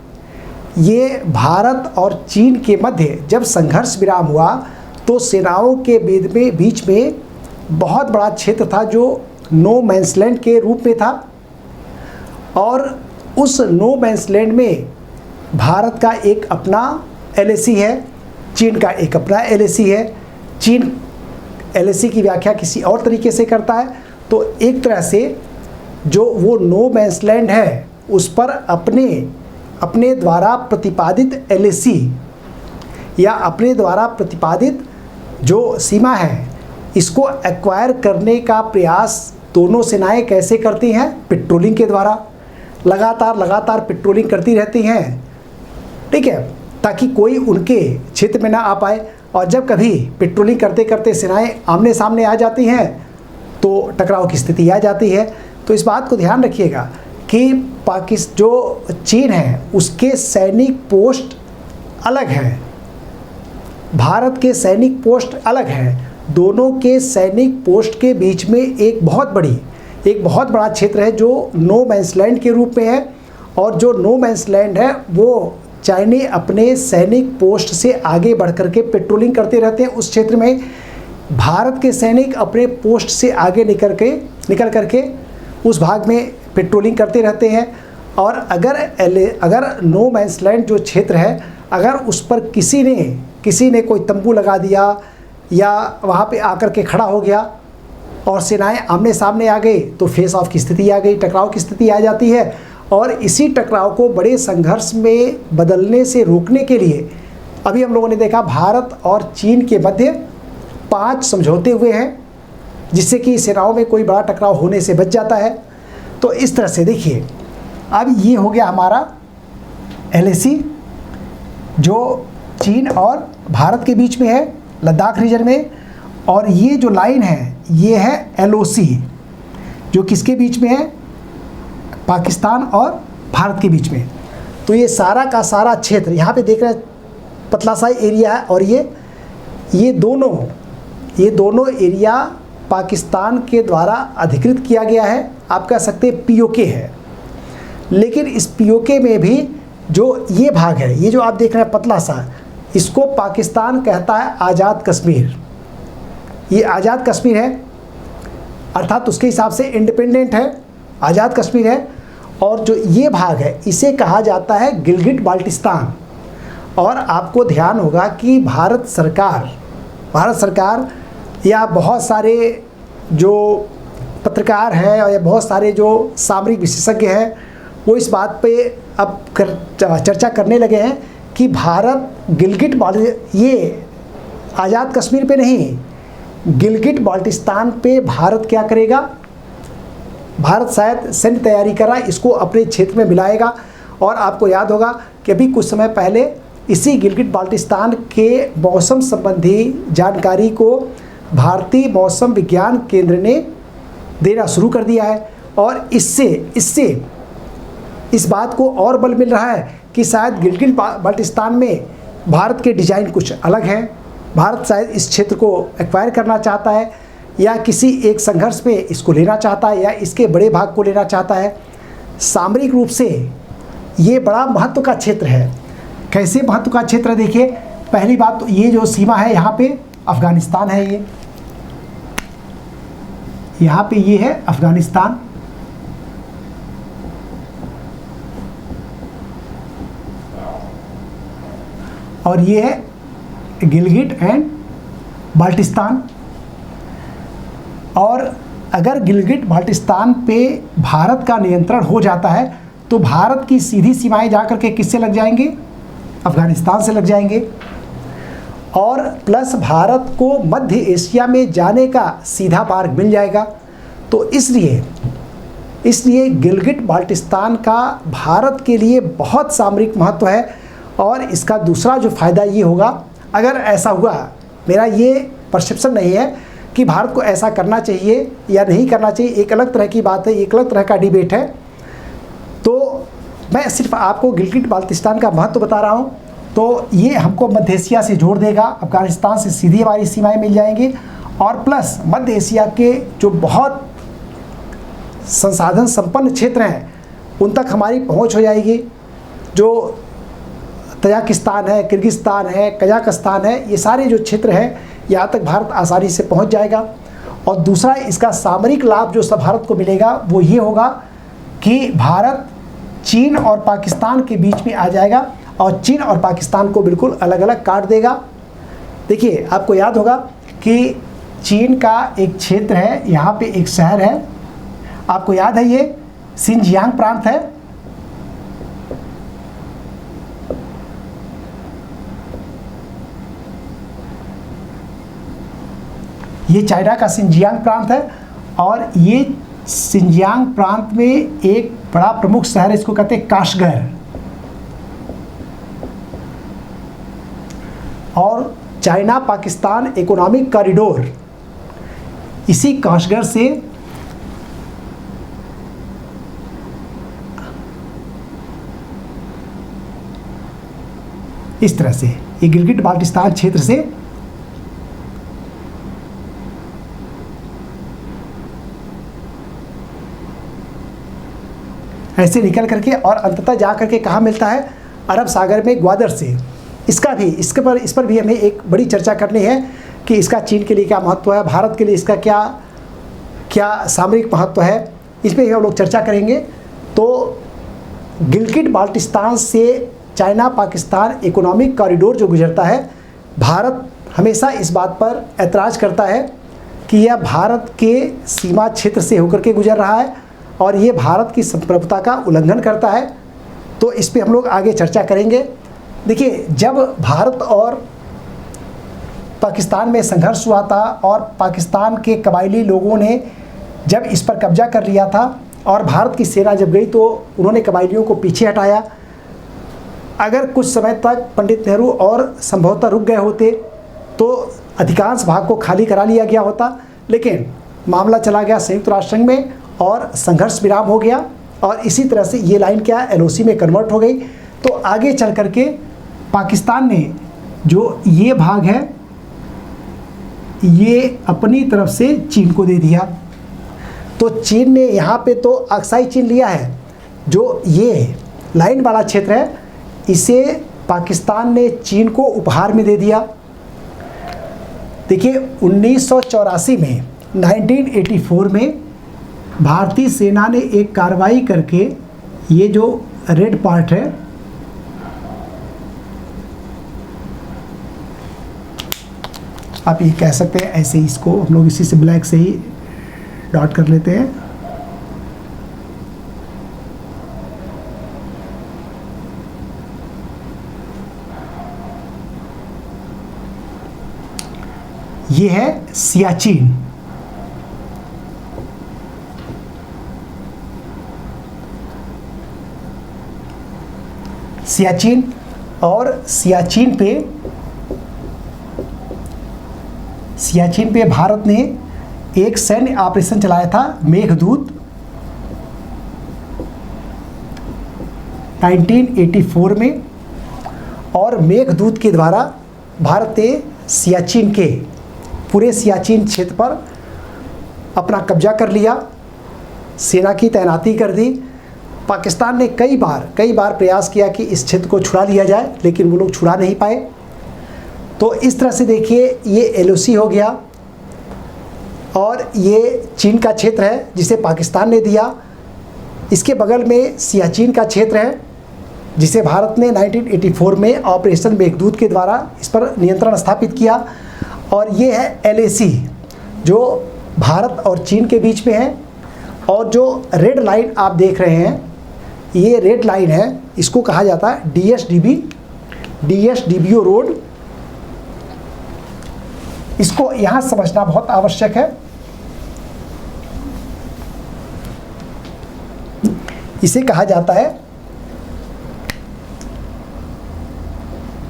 ये भारत और चीन के मध्य जब संघर्ष विराम हुआ तो सेनाओं के बीच में बहुत बड़ा क्षेत्र था जो नो मैंस लैंड के रूप में था, और उस नो मैंस लैंड में भारत का एक अपना LAC है, चीन का एक अपना LAC है। चीन LAC की व्याख्या किसी और तरीके से करता है। तो एक तरह से जो वो नो मैंस लैंड है उस पर अपने द्वारा प्रतिपादित LAC या अपने द्वारा प्रतिपादित जो सीमा है इसको एक्वायर करने का प्रयास दोनों सेनाएं कैसे करती हैं? पेट्रोलिंग के द्वारा लगातार पेट्रोलिंग करती रहती हैं, ठीक है, ताकि कोई उनके क्षेत्र में ना आ पाए। और जब कभी पेट्रोलिंग करते करते सेनाएं आमने सामने आ जाती हैं तो टकराव की स्थिति आ जाती है। तो इस बात को ध्यान रखिएगा कि जो चीन है उसके सैनिक पोस्ट अलग हैं, भारत के सैनिक पोस्ट अलग हैं। दोनों के सैनिक पोस्ट के बीच में एक बहुत बड़ा क्षेत्र है जो नो मैंस लैंड के रूप में है, और जो नो मैंस लैंड है वो चाइने अपने सैनिक पोस्ट से आगे बढ़ करके पेट्रोलिंग करते रहते हैं। उस क्षेत्र में भारत के सैनिक अपने पोस्ट से आगे निकल करके उस भाग में पेट्रोलिंग करते रहते हैं। और अगर नो मैंस लैंड जो क्षेत्र है, अगर उस पर किसी ने कोई तंबू लगा दिया या वहाँ पे आकर के खड़ा हो गया और सेनाएं आमने सामने आ गई तो फेस ऑफ की स्थिति आ गई, टकराव की स्थिति आ जाती है। और इसी टकराव को बड़े संघर्ष में बदलने से रोकने के लिए अभी हम लोगों ने देखा भारत और चीन के मध्य 5 समझौते हुए हैं, जिससे कि सेनाओं में कोई बड़ा टकराव होने से बच जाता है। तो इस तरह से देखिए, अब ये हो गया हमारा LAC जो चीन और भारत के बीच में है लद्दाख रीजन में, और ये जो लाइन है ये है LOC जो किसके बीच में है? पाकिस्तान और भारत के बीच में। तो ये सारा का सारा क्षेत्र यहाँ पे देख रहे हैं, पतला सा एरिया है, और ये दोनों एरिया पाकिस्तान के द्वारा अधिकृत किया गया है। आप कह सकते हैं POK है, लेकिन इस POK में भी जो ये भाग है, ये जो आप देख रहे हैं पतला सा, इसको पाकिस्तान कहता है आज़ाद कश्मीर। ये आज़ाद कश्मीर है, अर्थात उसके हिसाब से इंडिपेंडेंट है, आज़ाद कश्मीर है। और जो ये भाग है इसे कहा जाता है गिलगिट बाल्टिस्तान। और आपको ध्यान होगा कि भारत सरकार या बहुत सारे जो पत्रकार हैं और या बहुत सारे जो सामरिक विशेषज्ञ हैं वो इस बात पे अब चर्चा करने लगे हैं कि भारत ये आज़ाद कश्मीर पे नहीं, गिलगिट बाल्टिस्तान पे भारत क्या करेगा? भारत शायद सैन्य तैयारी कर रहा है, इसको अपने क्षेत्र में मिलाएगा। और आपको याद होगा कि अभी कुछ समय पहले इसी गिलगिट बाल्टिस्तान के मौसम संबंधी जानकारी को भारतीय मौसम विज्ञान केंद्र ने देना शुरू कर दिया है। और इससे इस बात को और बल मिल रहा है कि शायद गिलगिट बाल्टिस्तान में भारत के डिज़ाइन कुछ अलग हैं। भारत शायद इस क्षेत्र को एक्वायर करना चाहता है या किसी एक संघर्ष में इसको लेना चाहता है या इसके बड़े भाग को लेना चाहता है। सामरिक रूप से ये बड़ा महत्व का क्षेत्र है। कैसे महत्व का क्षेत्र है? देखिए, पहली बात तो ये जो सीमा है यहाँ पे अफ़गानिस्तान है, यहाँ पे ये है अफ़गानिस्तान, और ये है गिलगिट एंड बाल्टिस्तान। और अगर गिलगिट बाल्टिस्तान पे भारत का नियंत्रण हो जाता है तो भारत की सीधी सीमाएं जाकर के किससे लग जाएंगे? अफगानिस्तान से लग जाएंगे। और प्लस भारत को मध्य एशिया में जाने का सीधा मार्ग मिल जाएगा। तो इसलिए गिलगिट बाल्टिस्तान का भारत के लिए बहुत सामरिक महत्व है। और इसका दूसरा जो फ़ायदा ये होगा, अगर ऐसा हुआ, मेरा ये परसेप्शन नहीं है कि भारत को ऐसा करना चाहिए या नहीं करना चाहिए, एक अलग तरह की बात है, एक अलग तरह का डिबेट है। तो मैं सिर्फ आपको गिलगिट बाल्टिस्तान का महत्व बता रहा हूँ। तो ये हमको मध्य एशिया से जोड़ देगा, अफगानिस्तान से सीधी हमारी सीमाएं मिल जाएंगी। और प्लस मध्य एशिया के जो बहुत संसाधन संपन्न क्षेत्र हैं उन तक हमारी पहुंच हो जाएगी। जो तजाकिस्तान है, किर्गिस्तान है, कजाकिस्तान है, ये सारे जो क्षेत्र हैं यहाँ तक भारत आसानी से पहुंच जाएगा। और दूसरा इसका सामरिक लाभ जो सब भारत को मिलेगा वो ये होगा कि भारत चीन और पाकिस्तान के बीच में आ जाएगा और चीन और पाकिस्तान को बिल्कुल अलग अलग काट देगा। देखिए, आपको याद होगा कि चीन का एक क्षेत्र है, यहाँ पे एक शहर है, आपको याद है, ये सिंजियांग प्रांत है। ये चाइना का सिंजियांग प्रांत है। और ये सिंजियांग प्रांत में एक बड़ा प्रमुख शहर है, इसको कहते हैं काशगर। और चाइना पाकिस्तान इकोनॉमिक कॉरिडोर इसी काशगर से इस तरह से ये गिलगिट बाल्टिस्तान क्षेत्र से ऐसे निकल करके और अंततः जा करके कहाँ मिलता है? अरब सागर में ग्वादर से। इस पर भी हमें एक बड़ी चर्चा करनी है कि इसका चीन के लिए क्या महत्व है, भारत के लिए इसका क्या सामरिक महत्व है, इस पर हम लोग चर्चा करेंगे। तो गिलगिट बाल्टिस्तान से चाइना पाकिस्तान इकोनॉमिक कॉरिडोर जो गुजरता है, भारत हमेशा इस बात पर ऐतराज़ करता है कि यह भारत के सीमा क्षेत्र से होकर के गुजर रहा है और ये भारत की संप्रभुता का उल्लंघन करता है। तो इस पे हम लोग आगे चर्चा करेंगे। देखिए, जब भारत और पाकिस्तान में संघर्ष हुआ था और पाकिस्तान के कबायली लोगों ने जब इस पर कब्जा कर लिया था और भारत की सेना जब गई तो उन्होंने कबायलियों को पीछे हटाया। अगर कुछ समय तक पंडित नेहरू और संभवतः रुक गए होते तो अधिकांश भाग को खाली करा लिया गया होता, लेकिन मामला चला गया संयुक्त राष्ट्र संघ में और संघर्ष विराम हो गया और इसी तरह से ये लाइन क्या एलओसी में कन्वर्ट हो गई। तो आगे चल करके पाकिस्तान ने जो ये भाग है ये अपनी तरफ से चीन को दे दिया। तो चीन ने यहाँ पे तो अक्साई चीन लिया है, जो ये लाइन वाला क्षेत्र है इसे पाकिस्तान ने चीन को उपहार में दे दिया। देखिए, 1984 में 1984 में भारतीय सेना ने एक कार्रवाई करके ये जो रेड पार्ट है आप ये कह सकते हैं, ऐसे इसको हम लोग इसी से ब्लैक से ही डॉट कर लेते हैं। ये है सियाचिन। सियाचिन और सियाचिन पे भारत ने एक सैन्य ऑपरेशन चलाया था, मेघदूत, 1984 में। और मेघदूत के द्वारा भारत ने सियाचिन के पूरे सियाचिन क्षेत्र पर अपना कब्जा कर लिया, सेना की तैनाती कर दी। पाकिस्तान ने कई बार प्रयास किया कि इस क्षेत्र को छुड़ा लिया जाए, लेकिन वो लोग छुड़ा नहीं पाए। तो इस तरह से देखिए, ये एलओसी हो गया और ये चीन का क्षेत्र है जिसे पाकिस्तान ने दिया। इसके बगल में सियाचिन का क्षेत्र है जिसे भारत ने 1984 में ऑपरेशन मेघदूत के द्वारा इस पर नियंत्रण स्थापित किया। और ये है LAC जो भारत और चीन के बीच में है। और जो रेड लाइन आप देख रहे हैं, ये रेड लाइन है, इसको कहा जाता है DSDBO रोड। इसको यहाँ समझना बहुत आवश्यक है। इसे कहा जाता है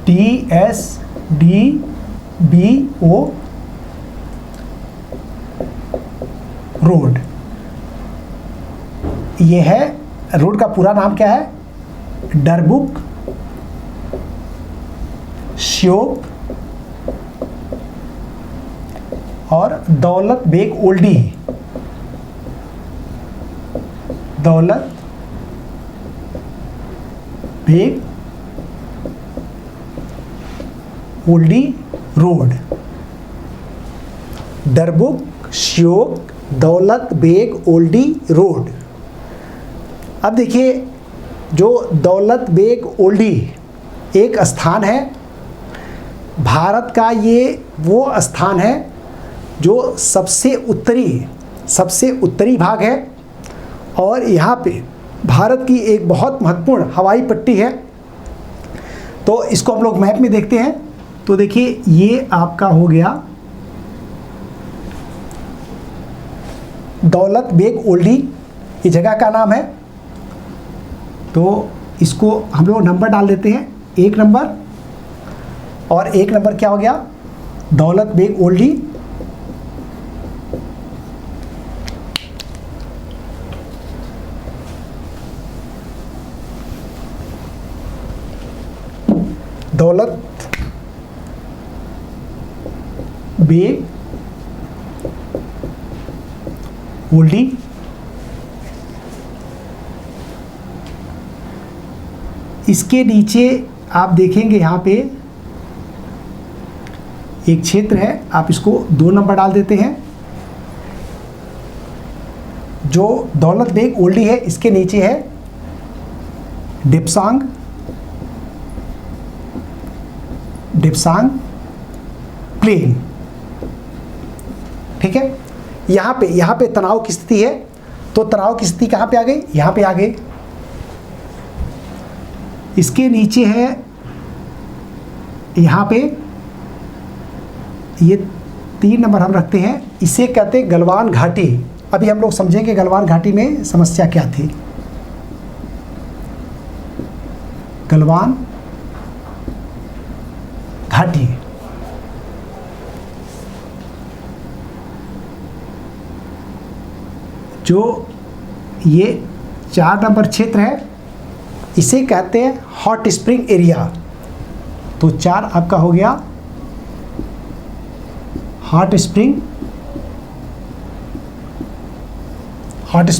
DSDBO रोड। ये है, रोड का पूरा नाम क्या है? डरबुक श्योक और दौलत बेग ओल्डी, दौलत बेग ओल्डी रोड। डरबुक श्योक दौलत बेग ओल्डी रोड। अब देखिए, जो दौलत बेग ओल्डी एक स्थान है, भारत का ये वो स्थान है जो सबसे उत्तरी भाग है। और यहाँ पे भारत की एक बहुत महत्वपूर्ण हवाई पट्टी है। तो इसको हम लोग मैप में देखते हैं। तो देखिए, ये आपका हो गया दौलत बेग ओल्डी, ये जगह का नाम है। तो इसको हम लोग नंबर डाल देते हैं, 1 नंबर। और 1 नंबर क्या हो गया? दौलत बेग ओल्डी। दौलत बेग ओल्डी। इसके नीचे आप देखेंगे यहाँ पे एक क्षेत्र है, आप इसको 2 नंबर डाल देते हैं। जो दौलत बेग ओल्डी है, इसके नीचे है डिप्सांग प्लेन। ठीक है, यहाँ पे तनाव की स्थिति है। तो तनाव की स्थिति कहाँ पे आ गई? यहाँ पे आ गई। इसके नीचे है यहाँ पे, ये 3 नंबर हम रखते हैं। इसे कहते हैं गलवान घाटी। अभी हम लोग समझेंगे गलवान घाटी में समस्या क्या थी। गलवान घाटी, जो ये 4 नंबर क्षेत्र है, इसे कहते हैं हॉट स्प्रिंग एरिया। तो 4 आपका हो गया हॉट स्प्रिंग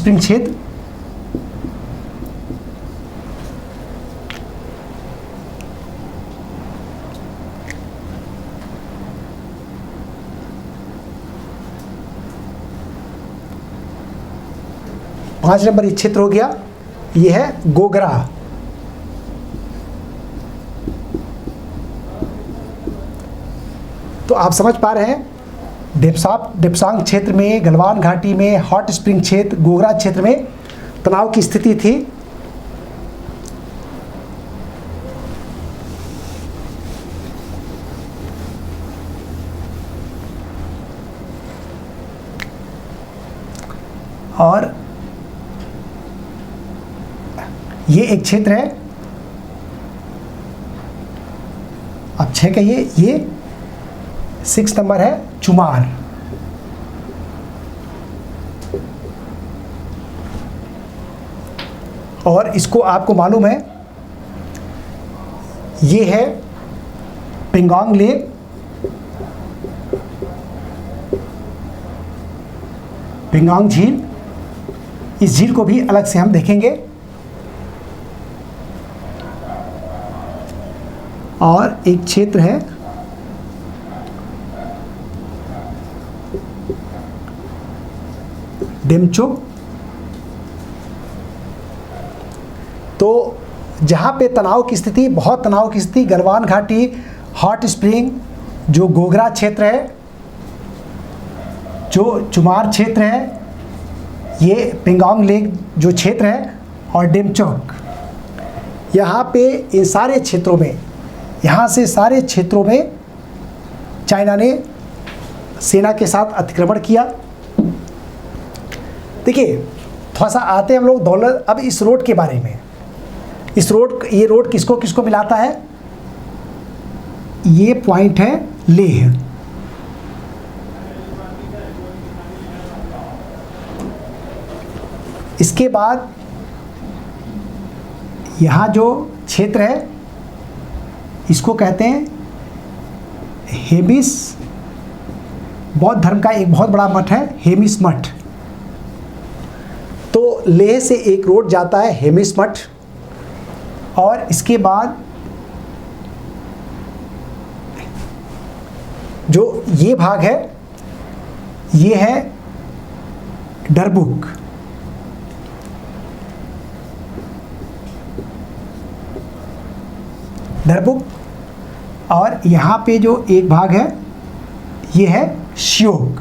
क्षेत्र। पाँच नंबर ये क्षेत्र हो गया, ये है गोगरा। तो आप समझ पा रहे हैं, डिप्सांग क्षेत्र में, गलवान घाटी में, हॉट स्प्रिंग क्षेत्र, गोगरा क्षेत्र में तनाव की स्थिति थी। और ये एक क्षेत्र है, अब 6 कहिए, ये 6 नंबर है चुमार। और इसको आपको मालूम है, ये है पेंगोंग लेक, पेंगोंग झील। इस झील को भी अलग से हम देखेंगे। और एक क्षेत्र है डेमचोक। तो जहाँ पे तनाव की स्थिति, बहुत तनाव की स्थिति, गलवान घाटी, हॉट स्प्रिंग, जो गोगरा क्षेत्र है, जो चुमार क्षेत्र है, ये पेंगोंग लेक जो क्षेत्र है, और डेमचौक, यहाँ पे इन सारे क्षेत्रों में, यहाँ से सारे क्षेत्रों में चाइना ने सेना के साथ अतिक्रमण किया। देखिए, थोड़ा सा आते हैं हम लोग दौलत अब इस रोड के बारे में। ये रोड किसको किसको मिलाता है? ये पॉइंट है लेह, इसके बाद यहाँ जो क्षेत्र है इसको कहते हैं हेमिस, बौद्ध धर्म का एक बहुत बड़ा मठ है हेमिस मठ। तो लेह से एक रोड जाता है हेमिस मठ, और इसके बाद जो ये भाग है ये है डरबुक। और यहाँ पे जो एक भाग है ये है श्योक।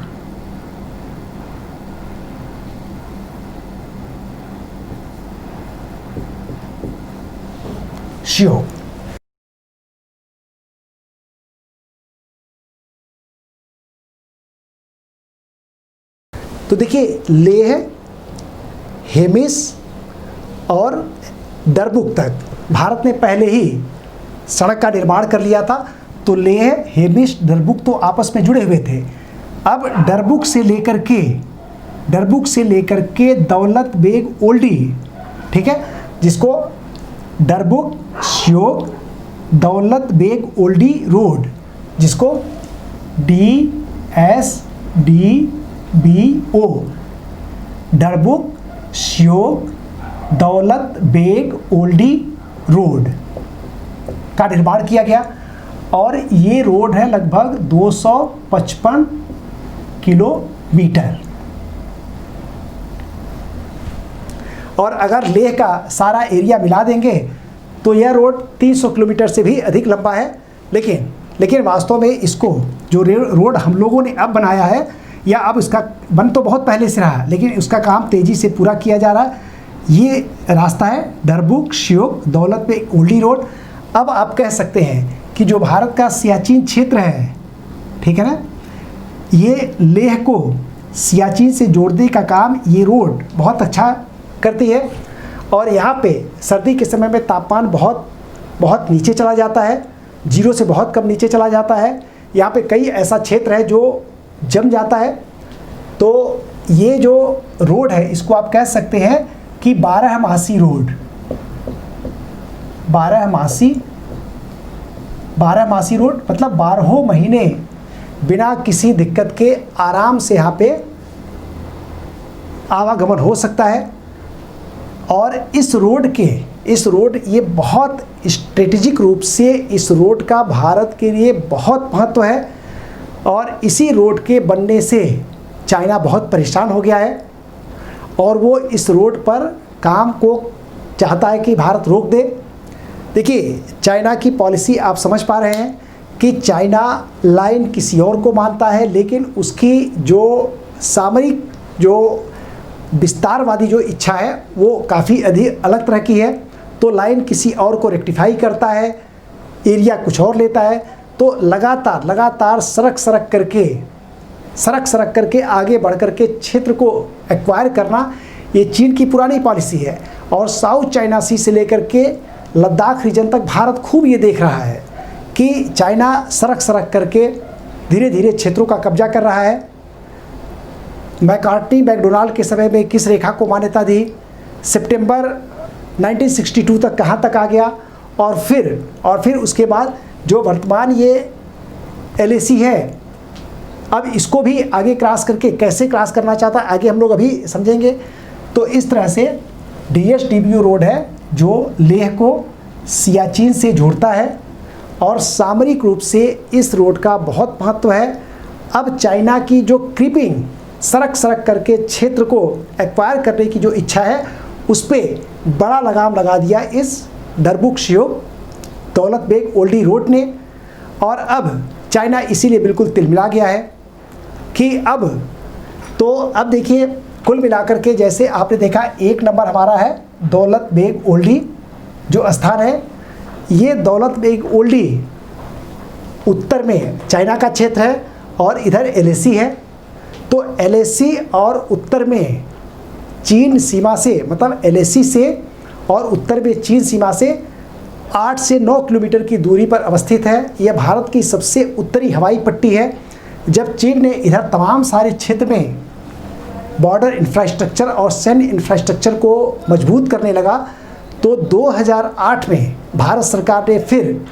तो देखिए, लेह, हेमिस और डरबुक तक भारत ने पहले ही सड़क का निर्माण कर लिया था। तो लेह, हेमिस, डरबुक तो आपस में जुड़े हुए थे। अब डरबुक से लेकर के दौलत बेग ओल्डी, ठीक है, जिसको डरबुक श्योक दौलत बेग ओल्डी रोड, जिसको DSDBO डरबुक श्योक दौलत बेग ओल्डी रोड का निर्माण किया गया। और ये रोड है लगभग 255 किलोमीटर। और अगर लेह का सारा एरिया मिला देंगे तो यह रोड 300 किलोमीटर से भी अधिक लंबा है। लेकिन वास्तव में इसको जो रोड हम लोगों ने अब बनाया है, या अब इसका बन तो बहुत पहले से रहा, लेकिन उसका काम तेज़ी से पूरा किया जा रहा है। ये रास्ता है डरबुक श्योक दौलत बेग ओल्डी रोड। अब आप कह सकते हैं कि जो भारत का सियाचिन क्षेत्र है, ठीक है ना, ये लेह को सियाचिन से जोड़ने का काम ये रोड बहुत अच्छा करती है। और यहाँ पे सर्दी के समय में तापमान बहुत नीचे चला जाता है, 0 से बहुत कम नीचे चला जाता है। यहाँ पे कई ऐसा क्षेत्र है जो जम जाता है। तो ये जो रोड है इसको आप कह सकते हैं कि 12मासी रोड, 12मासी रोड मतलब 12 महीने बिना किसी दिक्कत के आराम से यहाँ पे आवागमन हो सकता है। और इस रोड ये बहुत स्ट्रेटेजिक रूप से इस रोड का भारत के लिए बहुत महत्व है। और इसी रोड के बनने से चाइना बहुत परेशान हो गया है और वो इस रोड पर काम को चाहता है कि भारत रोक दे। देखिए, चाइना की पॉलिसी आप समझ पा रहे हैं कि चाइना लाइन किसी और को मानता है, लेकिन उसकी जो सामरिक जो विस्तारवादी जो इच्छा है वो काफ़ी अधिक अलग तरह की है। तो लाइन किसी और को रेक्टिफाई करता है, एरिया कुछ और लेता है। तो लगातार सरक करके आगे बढ़ करके क्षेत्र को एक्वायर करना ये चीन की पुरानी पॉलिसी है। और साउथ चाइना सी से लेकर के लद्दाख रीजन तक भारत खूब ये देख रहा है कि चाइना सरक करके धीरे धीरे क्षेत्रों का कब्जा कर रहा है। मैकडोनाल्ड के समय में किस रेखा को मान्यता दी, सितंबर 1962 तक कहाँ तक आ गया, और फिर उसके बाद जो वर्तमान ये LAC है, अब इसको भी आगे क्रॉस करके कैसे क्रॉस करना चाहता है आगे हम लोग अभी समझेंगे। तो इस तरह से DSDBO रोड है जो लेह को सियाचिन से जोड़ता है और सामरिक रूप से इस रोड का बहुत महत्व है। अब चाइना की जो क्रीपिंग सरक करके क्षेत्र को एक्वायर करने की जो इच्छा है उस पर बड़ा लगाम लगा दिया इस दरबुक शियोक, दौलत बेग ओल्डी रोड ने। और अब चाइना इसीलिए बिल्कुल तिलमिला गया है कि अब देखिए कुल मिलाकर के, जैसे आपने देखा 1 नंबर हमारा है दौलत बेग ओल्डी जो स्थान है। ये दौलत बेग ओल्डी उत्तर में चाइना का क्षेत्र है और इधर एलएसी है। तो एलएसी और उत्तर में चीन सीमा से, मतलब एलएसी से और उत्तर में चीन सीमा से 8 से 9 किलोमीटर की दूरी पर अवस्थित है। यह भारत की सबसे उत्तरी हवाई पट्टी है। जब चीन ने इधर तमाम सारे क्षेत्र में बॉर्डर इंफ्रास्ट्रक्चर और सैन्य इंफ्रास्ट्रक्चर को मजबूत करने लगा, तो 2008 में भारत सरकार ने फिर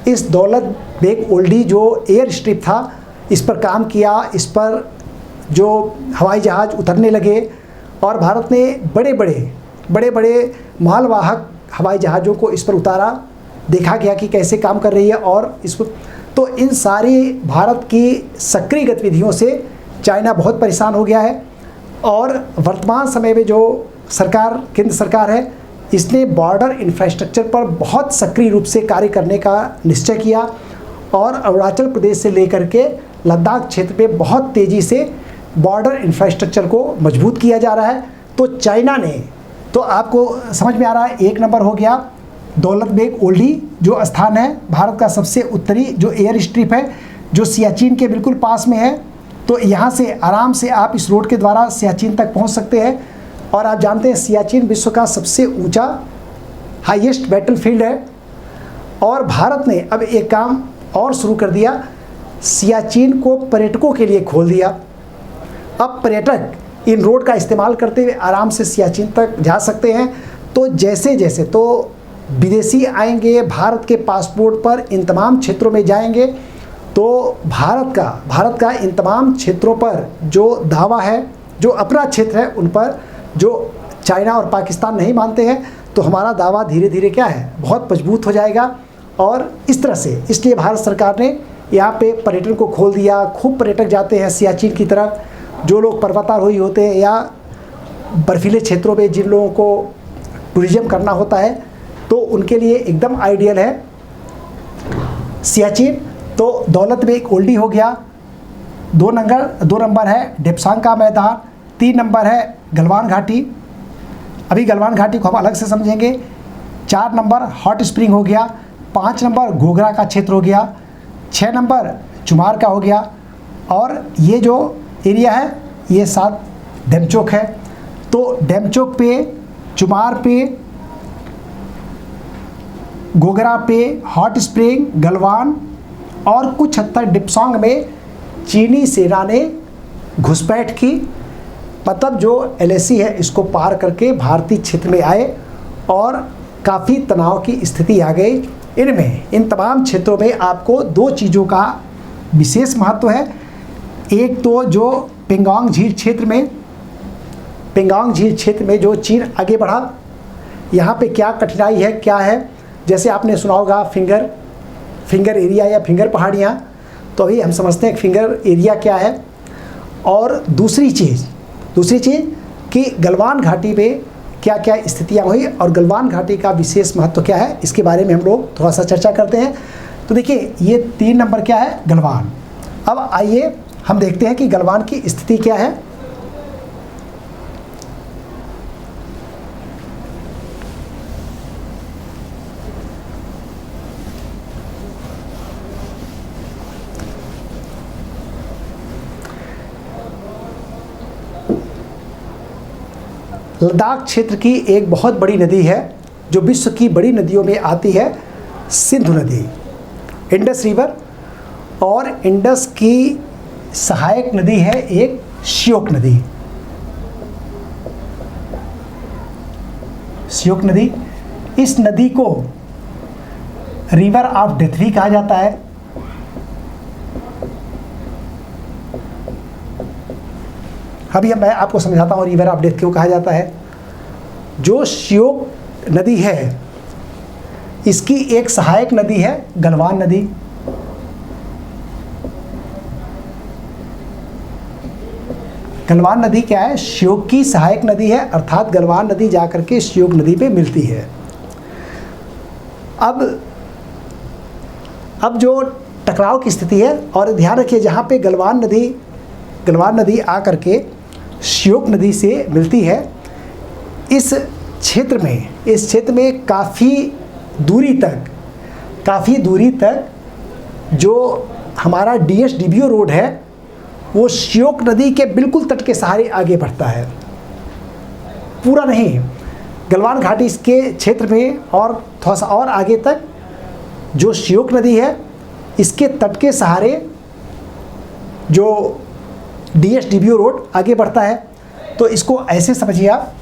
इस दौलत बेग ओल्डी जो एयर स्ट्रिप था इस पर काम किया। इस पर जो हवाई जहाज़ उतरने लगे और भारत ने बड़े बड़े मालवाहक हवाई जहाज़ों को इस पर उतारा। देखा गया कि कैसे काम कर रही है और इसको, तो इन सारी भारत की सक्रिय गतिविधियों से चाइना बहुत परेशान हो गया है। और वर्तमान समय में जो सरकार, केंद्र सरकार है, इसने बॉर्डर इंफ्रास्ट्रक्चर पर बहुत सक्रिय रूप से कार्य करने का निश्चय किया और अरुणाचल प्रदेश से लेकर के लद्दाख क्षेत्र में बहुत तेज़ी से बॉर्डर इंफ्रास्ट्रक्चर को मजबूत किया जा रहा है। तो चाइना ने, तो आपको समझ में आ रहा है, 1 नंबर हो गया दौलत बेग ओल्डी जो स्थान है भारत का सबसे उत्तरी जो एयर स्ट्रिप है, जो सियाचिन के बिल्कुल पास में है। तो यहाँ से आराम से आप इस रोड के द्वारा सियाचिन तक पहुँच सकते हैं। और आप जानते हैं सियाचिन विश्व का सबसे ऊंचा हाईएस्ट बैटलफील्ड है। और भारत ने अब एक काम और शुरू कर दिया, सियाचिन को पर्यटकों के लिए खोल दिया। अब पर्यटक इन रोड का इस्तेमाल करते हुए आराम से सियाचिन तक जा सकते हैं। तो जैसे तो विदेशी आएंगे, भारत के पासपोर्ट पर इन तमाम क्षेत्रों में जाएंगे, तो भारत का इन तमाम क्षेत्रों पर जो दावा है, जो अपना क्षेत्र है, उन पर जो चाइना और पाकिस्तान नहीं मानते हैं, तो हमारा दावा धीरे धीरे क्या है, बहुत मजबूत हो जाएगा। और इस तरह से, इसलिए भारत सरकार ने यहाँ पे पर्यटन को खोल दिया। खूब पर्यटक जाते हैं सियाचिन की तरफ। जो लोग पर्वतारोही होते हैं या बर्फीले क्षेत्रों में जिन लोगों को टूरिज्म करना होता है, तो उनके लिए एकदम आइडियल है सियाचिन। तो दौलत बेग ओल्डी हो गया। 2 नंबर है डेप्सांग का मैदान। 3 नंबर है गलवान घाटी। अभी गलवान घाटी को हम अलग से समझेंगे। 4 नंबर हॉट स्प्रिंग हो गया। 5 नंबर घोघरा का क्षेत्र हो गया। 6 नंबर चुमार का हो गया। और ये जो एरिया है ये 7 डेमचोक है। तो डेमचोक पे, चुमार पे, घोघरा पे, हॉट स्प्रिंग, गलवान और कुछ हद तक डिप्सोंग में चीनी सेना ने घुसपैठ की। मतलब जो एलएसी है इसको पार करके भारतीय क्षेत्र में आए और काफ़ी तनाव की स्थिति आ गई। इन तमाम क्षेत्रों में आपको 2 चीज़ों का विशेष महत्व है। एक तो जो पेंगोंग झील क्षेत्र में जो चीन आगे बढ़ा, यहाँ पे क्या कठिनाई है, क्या है, जैसे आपने सुना होगा फिंगर एरिया या फिंगर पहाड़ियाँ। तो अभी हम समझते हैं फिंगर एरिया क्या है। और दूसरी चीज़ कि गलवान घाटी में क्या क्या स्थितियाँ हुई और गलवान घाटी का विशेष महत्व क्या है, इसके बारे में हम लोग थोड़ा सा चर्चा करते हैं। तो देखिए ये 3 नंबर क्या है, गलवान। अब आइए हम देखते हैं कि गलवान की स्थिति क्या है। लद्दाख क्षेत्र की एक बहुत बड़ी नदी है जो विश्व की बड़ी नदियों में आती है, सिंधु नदी, इंडस रिवर। और इंडस की सहायक नदी है एक श्योक नदी। श्योक नदी, इस नदी को रिवर ऑफ डेथ भी कहा जाता है। अभी मैं आपको समझाता हूँ रिवर ऑफ डेथ क्यों कहा जाता है। जो श्योक नदी है इसकी एक सहायक नदी है गलवान नदी। गलवान नदी क्या है, श्योक की सहायक नदी है, अर्थात गलवान नदी जाकर के श्योक नदी पे मिलती है। अब जो टकराव की स्थिति है, और ध्यान रखिए जहाँ पे गलवान नदी आकर के श्योक नदी से मिलती है, इस क्षेत्र में काफ़ी दूरी तक जो हमारा DSDBO रोड है वो श्योक नदी के बिल्कुल तट के सहारे आगे बढ़ता है। पूरा नहीं, गलवान घाटी के क्षेत्र में और थोड़ा सा और आगे तक जो श्योक नदी है इसके तट के सहारे जो DSDBO रोड आगे बढ़ता है। तो इसको ऐसे समझिए आप,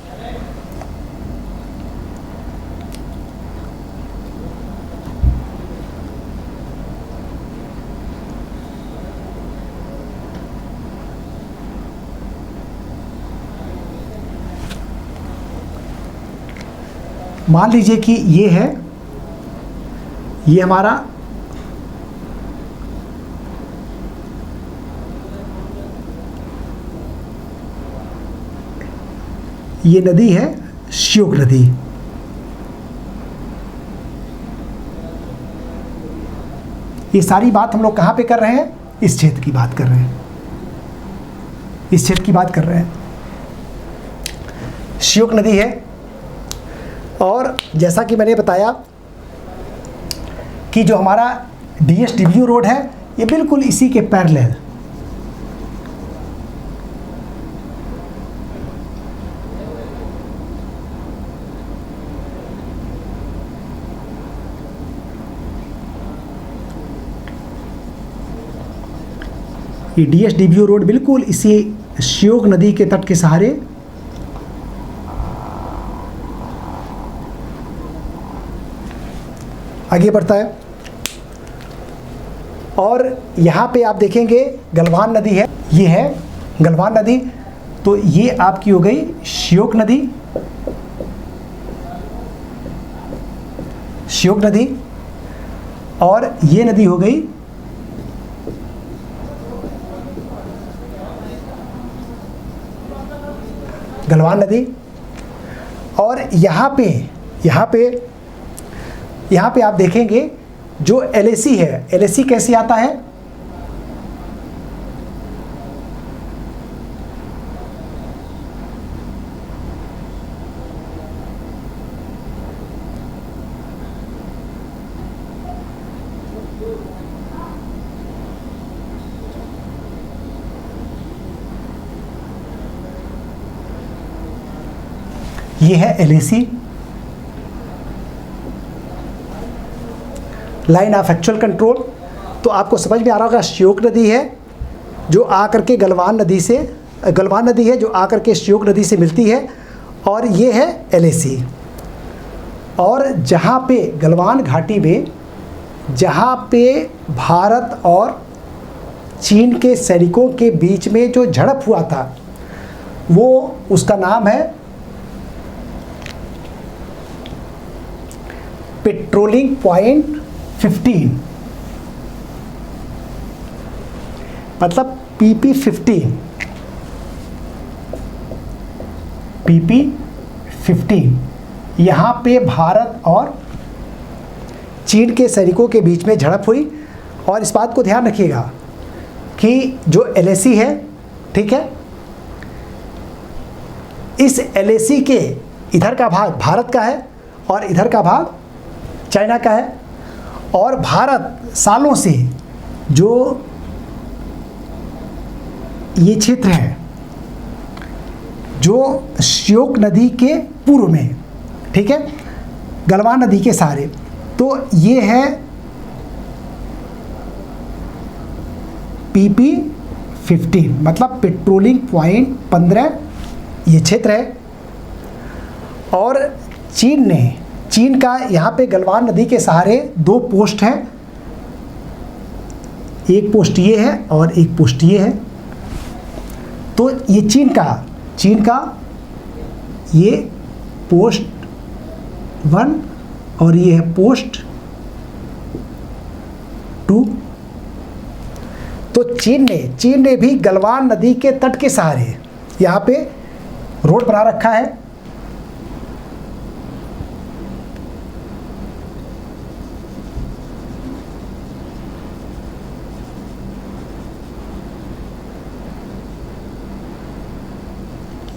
मान लीजिए कि ये हमारा ये नदी है श्योक नदी। ये सारी बात हम लोग कहाँ पे कर रहे हैं? इस क्षेत्र की बात कर रहे हैं, इस क्षेत्र की बात कर रहे हैं। श्योक नदी है, और जैसा कि मैंने बताया कि जो हमारा DSDBO रोड है ये बिल्कुल इसी के पैरेलल ये DSDBO रोड बिल्कुल इसी श्योक नदी के तट के सहारे आगे बढ़ता है। और यहाँ पे आप देखेंगे गलवान नदी है, ये है गलवान नदी। तो ये आपकी हो गई श्योक नदी, और ये नदी हो गई गलवान नदी। और यहाँ पे आप देखेंगे जो LAC है, LAC कैसे आता है? ये है LAC, line of actual control. तो आपको समझ में आ रहा होगा, श्योक नदी है जो आकर के गलवान नदी है जो आकर के श्योक नदी से मिलती है, और ये है LAC। और जहाँ पे गलवान घाटी में जहाँ पे भारत और चीन के सैनिकों के बीच में जो झड़प हुआ था वो उसका नाम है पेट्रोलिंग पॉइंट 15, मतलब PP15। यहाँ पे भारत और चीन के सैनिकों के बीच में झड़प हुई। और इस बात को ध्यान रखिएगा कि जो LAC है, ठीक है, इस LAC के इधर का भाग भारत का है और इधर का भाग चाइना का है। और भारत सालों से जो ये क्षेत्र है जो श्योक नदी के पूर्व में, ठीक है, गलवान नदी के सहारे, तो ये है PP15, मतलब पेट्रोलिंग पॉइंट 15 ये क्षेत्र है। और चीन का यहाँ पे गलवान नदी के सहारे 2 पोस्ट हैं, एक पोस्ट ये है और एक पोस्ट ये है। तो ये चीन का ये पोस्ट 1 और ये है पोस्ट 2। तो चीन ने भी गलवान नदी के तट के सहारे यहाँ पे रोड बना रखा है।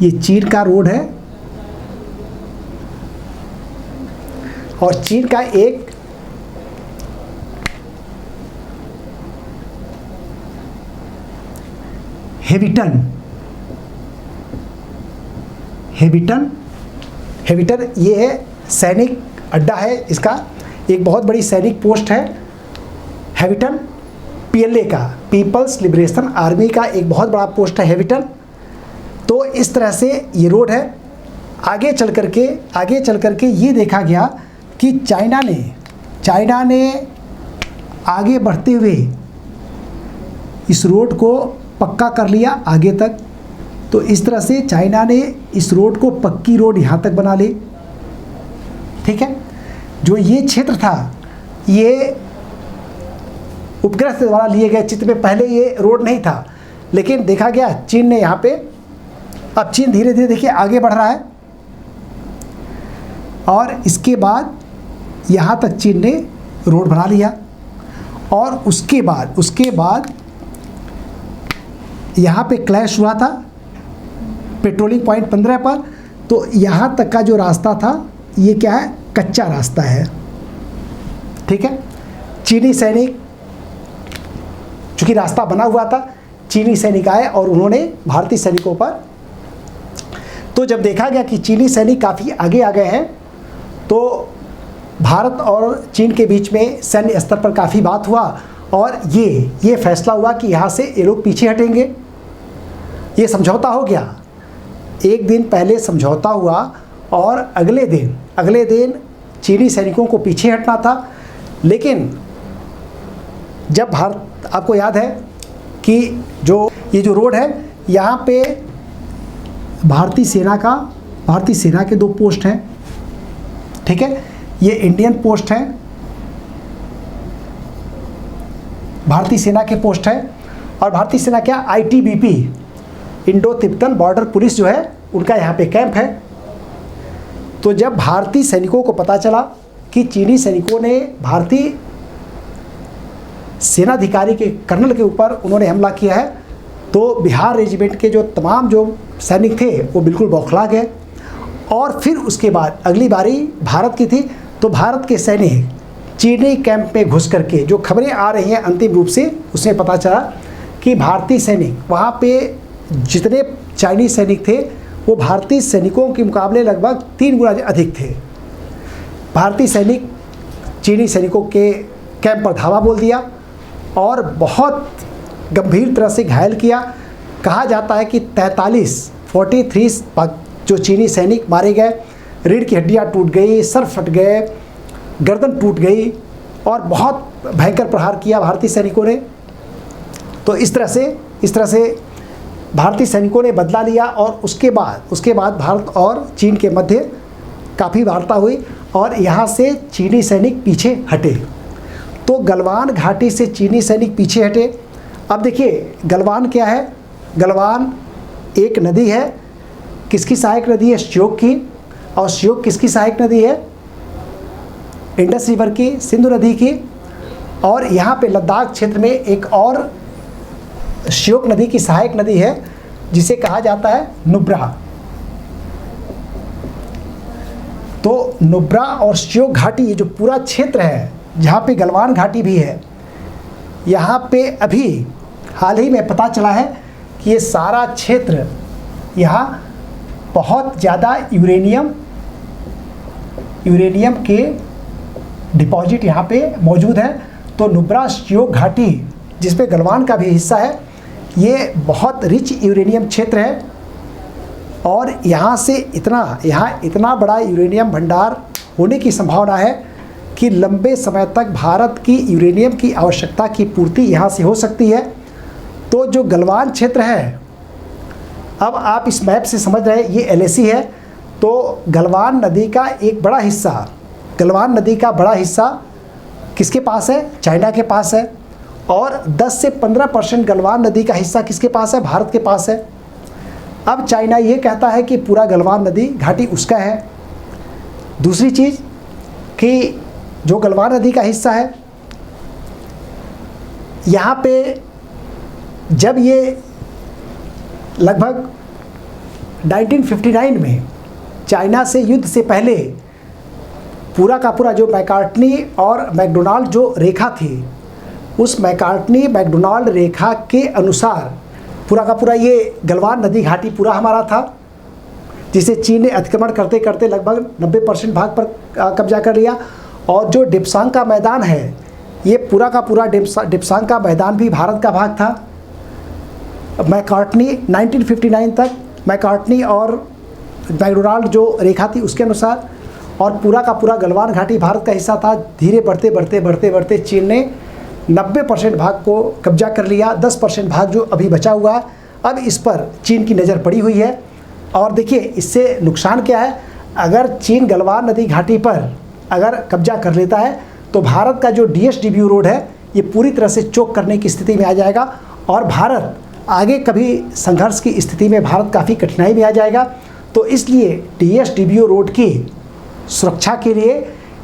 ये चीन का रोड है और चीन का एक हेविटन ये है सैनिक अड्डा है, इसका एक बहुत बड़ी सैनिक पोस्ट है। हेविटन पीएलए का, पीपल्स लिबरेशन आर्मी का एक बहुत बड़ा पोस्ट है हेविटन। तो इस तरह से ये रोड है। आगे चल करके ये देखा गया कि चाइना ने आगे बढ़ते हुए इस रोड को पक्का कर लिया आगे तक। तो इस तरह से चाइना ने इस रोड को पक्की रोड यहाँ तक बना ली। ठीक है, जो ये क्षेत्र था ये उपग्रह से द्वारा लिए गए चित्र में पहले ये रोड नहीं था, लेकिन देखा गया चीन ने यहाँ पे, अब चीन धीरे धीरे देखिए आगे बढ़ रहा है और इसके बाद यहाँ तक चीन ने रोड बना लिया। और उसके बाद यहाँ पे क्लैश हुआ था पेट्रोलिंग पॉइंट 15 पर। तो यहाँ तक का जो रास्ता था ये क्या है, कच्चा रास्ता है। ठीक है, चीनी सैनिक, चूँकि रास्ता बना हुआ था, चीनी सैनिक आए और उन्होंने भारतीय सैनिकों पर, तो जब देखा गया कि चीनी सैनिक काफ़ी आगे आ गए हैं तो भारत और चीन के बीच में सैन्य स्तर पर काफ़ी बात हुआ और ये फैसला हुआ कि यहाँ से ये लोग पीछे हटेंगे। ये समझौता हो गया, एक दिन पहले समझौता हुआ और अगले दिन चीनी सैनिकों को पीछे हटना था। लेकिन जब भारत, आपको याद है कि ये जो रोड है यहाँ पे भारतीय सेना के 2 पोस्ट हैं। ठीक है, ये इंडियन पोस्ट है, भारतीय सेना के पोस्ट है। और भारतीय सेना क्या, ITBP, Indo Tibetan border police जो है उनका यहाँ पे कैंप है। तो जब भारतीय सैनिकों को पता चला कि चीनी सैनिकों ने भारतीय सेनाधिकारी के कर्नल के ऊपर उन्होंने हमला किया है, तो बिहार रेजिमेंट के जो तमाम जो सैनिक थे वो बिल्कुल बौखला गए। और फिर उसके बाद अगली बारी भारत की थी, तो भारत के सैनिक चीनी कैंप में घुस करके, जो खबरें आ रही हैं अंतिम रूप से, उसमें पता चला कि भारतीय सैनिक वहाँ पे जितने चाइनीज सैनिक थे वो भारतीय सैनिकों के मुकाबले लगभग 3 गुना अधिक थे। भारतीय सैनिक चीनी सैनिकों के कैंप पर धावा बोल दिया और बहुत गंभीर तरह से घायल किया। कहा जाता है कि 43 जो चीनी सैनिक मारे गए, रीढ़ की हड्डियाँ टूट गई, सर फट गए, गर्दन टूट गई और बहुत भयंकर प्रहार किया भारतीय सैनिकों ने। तो इस तरह से भारतीय सैनिकों ने बदला लिया और उसके बाद भारत और चीन के मध्य काफ़ी वार्ता हुई और यहाँ से चीनी सैनिक पीछे हटे। तो गलवान घाटी से चीनी सैनिक पीछे हटे। अब देखिए गलवान क्या है, गलवान एक नदी है, किसकी सहायक नदी है, श्योक की। और श्योक किसकी सहायक नदी है, इंडस रिवर की, सिंधु नदी की। और यहाँ पे लद्दाख क्षेत्र में एक और श्योक नदी की सहायक नदी है जिसे कहा जाता है नुब्रा। तो नुब्रा और श्योक घाटी, ये जो पूरा क्षेत्र है जहाँ पे गलवान घाटी भी है, यहाँ पे अभी हाल ही में पता चला है कि ये सारा क्षेत्र, यहाँ बहुत ज़्यादा यूरेनियम के डिपॉजिट यहाँ पे मौजूद है। तो नुब्रा श्योक घाटी जिसपे गलवान का भी हिस्सा है, ये बहुत रिच यूरेनियम क्षेत्र है और यहाँ इतना बड़ा यूरेनियम भंडार होने की संभावना है कि लंबे समय तक भारत की यूरेनियम की आवश्यकता की पूर्ति यहाँ से हो सकती है। तो जो गलवान क्षेत्र है, अब आप इस मैप से समझ रहे हैं ये एलएसी है। तो गलवान नदी का एक बड़ा हिस्सा, गलवान नदी का बड़ा हिस्सा किसके पास है, चाइना के पास है। और 10 से 15% गलवान नदी का हिस्सा किसके पास है, भारत के पास है। अब चाइना ये कहता है कि पूरा गलवान नदी घाटी उसका है। दूसरी चीज़ कि जो गलवान नदी का हिस्सा है, यहाँ पे जब ये लगभग 1959 में चाइना से युद्ध से पहले पूरा का पूरा जो मैकार्टनी और मैकडोनाल्ड जो रेखा थी, उस मैकार्टनी मैकडोनाल्ड रेखा के अनुसार पूरा का पूरा ये गलवान नदी घाटी पूरा हमारा था, जिसे चीन ने अतिक्रमण करते करते लगभग 90% भाग पर कब्जा कर लिया। और जो डिप्सांग का मैदान है, ये पूरा का पूरा डिप्सांग का मैदान भी भारत का भाग था। मैकार्टनी 1959 तक मैकार्टनी और मैकडोनाल्ड जो रेखा थी उसके अनुसार, और पूरा का पूरा गलवान घाटी भारत का हिस्सा था। धीरे बढ़ते चीन ने 90% भाग को कब्जा कर लिया। 10% भाग जो अभी बचा हुआ है, अब इस पर चीन की नज़र पड़ी हुई है। और देखिए इससे नुकसान क्या है, अगर चीन गलवान नदी घाटी पर अगर कब्जा कर लेता है तो भारत का जो DSW रोड है ये पूरी तरह से चोक करने की स्थिति में आ जाएगा, और भारत आगे कभी संघर्ष की स्थिति में भारत काफ़ी कठिनाई में आ जाएगा। तो इसलिए DSW रोड की सुरक्षा के लिए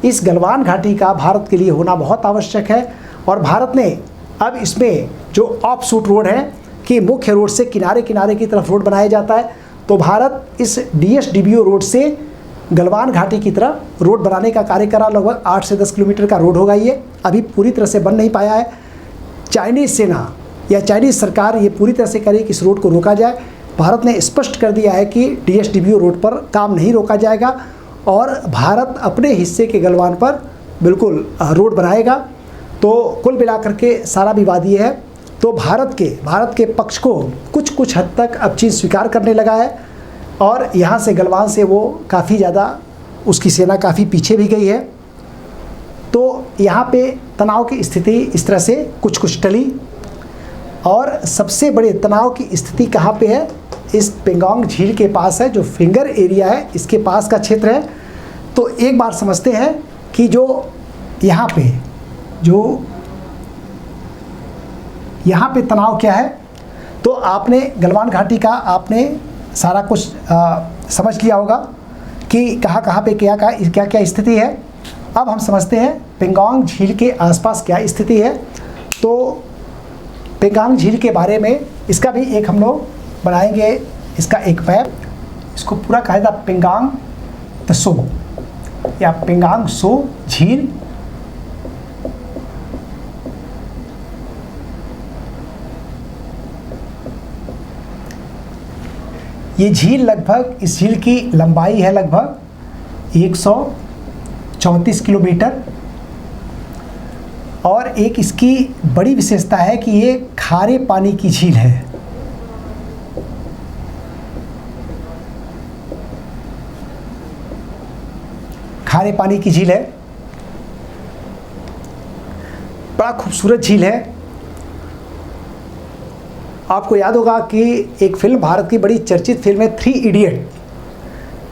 इस गलवान घाटी का भारत के लिए होना बहुत आवश्यक है। और भारत ने अब इसमें जो ऑफ शूट रोड है कि मुख्य रोड से किनारे किनारे की तरफ रोड बनाया जाता है, तो भारत इस DSW रोड से गलवान घाटी की तरफ रोड बनाने का कार्य करा। लगभग 8 से 10 किलोमीटर का रोड होगा, ये अभी पूरी तरह से बन नहीं पाया है। चाइनीज़ सेना या चाइनीज़ सरकार ये पूरी तरह से करे कि इस रोड को रोका जाए। भारत ने स्पष्ट कर दिया है कि DSW रोड पर काम नहीं रोका जाएगा, और भारत अपने हिस्से के गलवान पर बिल्कुल रोड बनाएगा। तो कुल मिलाकर के सारा विवाद ये है, तो भारत के पक्ष को कुछ हद तक अब चीन स्वीकार करने लगा है, और यहाँ से गलवान से वो काफ़ी ज़्यादा उसकी सेना काफ़ी पीछे भी गई है। तो यहाँ पे तनाव की स्थिति इस तरह से कुछ टली। और सबसे बड़े तनाव की स्थिति कहाँ पे है, इस पेंगोंग झील के पास है, जो फिंगर एरिया है इसके पास का क्षेत्र है। तो एक बार समझते हैं कि जो यहाँ पे तनाव क्या है। तो आपने गलवान घाटी का आपने सारा कुछ समझ लिया होगा कि कहाँ पे क्या स्थिति है। अब हम समझते हैं पेंगोंग झील के आसपास क्या स्थिति है। तो पेंगोंग झील के बारे में इसका भी एक हम लोग बनाएंगे, इसका एक मैप। इसको पूरा कहा जाता पेंगोंग त्सो या पेंगोंग त्सो झील। ये झील लगभग, इस झील की लंबाई है लगभग 134 किलोमीटर, और एक इसकी बड़ी विशेषता है कि ये खारे पानी की झील है। खारे पानी की झील है, बड़ा खूबसूरत झील है। आपको याद होगा कि एक फिल्म, भारत की बड़ी चर्चित फिल्म है 3 इडियट।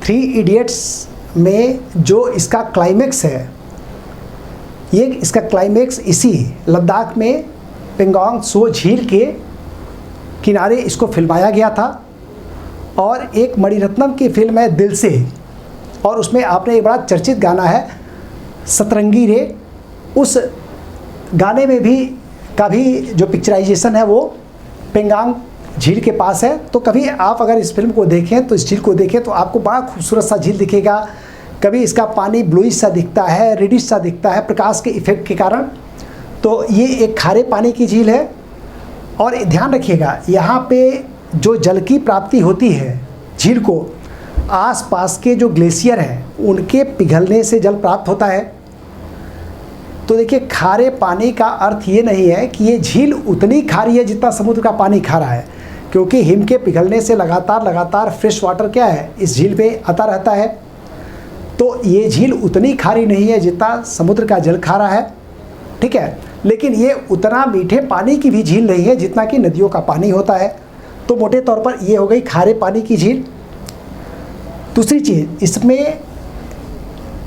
3 इडियट्स में जो इसका क्लाइमेक्स है, ये इसका क्लाइमेक्स इसी लद्दाख में पेंगोंग त्सो झील के किनारे इसको फिल्माया गया था। और एक मणिरत्नम की फिल्म है दिल से, और उसमें आपने एक बड़ा चर्चित गाना है सतरंगी रे, उस गाने में भी जो पिक्चराइजेशन है वो पेंगोंग झील के पास है। तो कभी आप अगर इस फिल्म को देखें, तो इस झील को देखें तो आपको बड़ा खूबसूरत सा झील दिखेगा। कभी इसका पानी ब्लूइश सा दिखता है, रेडिश सा दिखता है प्रकाश के इफेक्ट के कारण। तो ये एक खारे पानी की झील है। और ध्यान रखिएगा, यहाँ पे जो जल की प्राप्ति होती है झील को, आसपास के जो ग्लेशियर हैं उनके पिघलने से जल प्राप्त होता है। तो देखिए, खारे पानी का अर्थ ये नहीं है कि ये झील उतनी खारी है जितना समुद्र का पानी खारा है, क्योंकि हिम के पिघलने से लगातार फ्रेश वाटर क्या है इस झील पे आता रहता है। तो ये झील उतनी खारी नहीं है जितना समुद्र का जल खारा है, ठीक है, लेकिन ये उतना मीठे पानी की भी झील नहीं है जितना कि नदियों का पानी होता है। तो मोटे तौर पर ये हो गई खारे पानी की झील। दूसरी चीज़, इसमें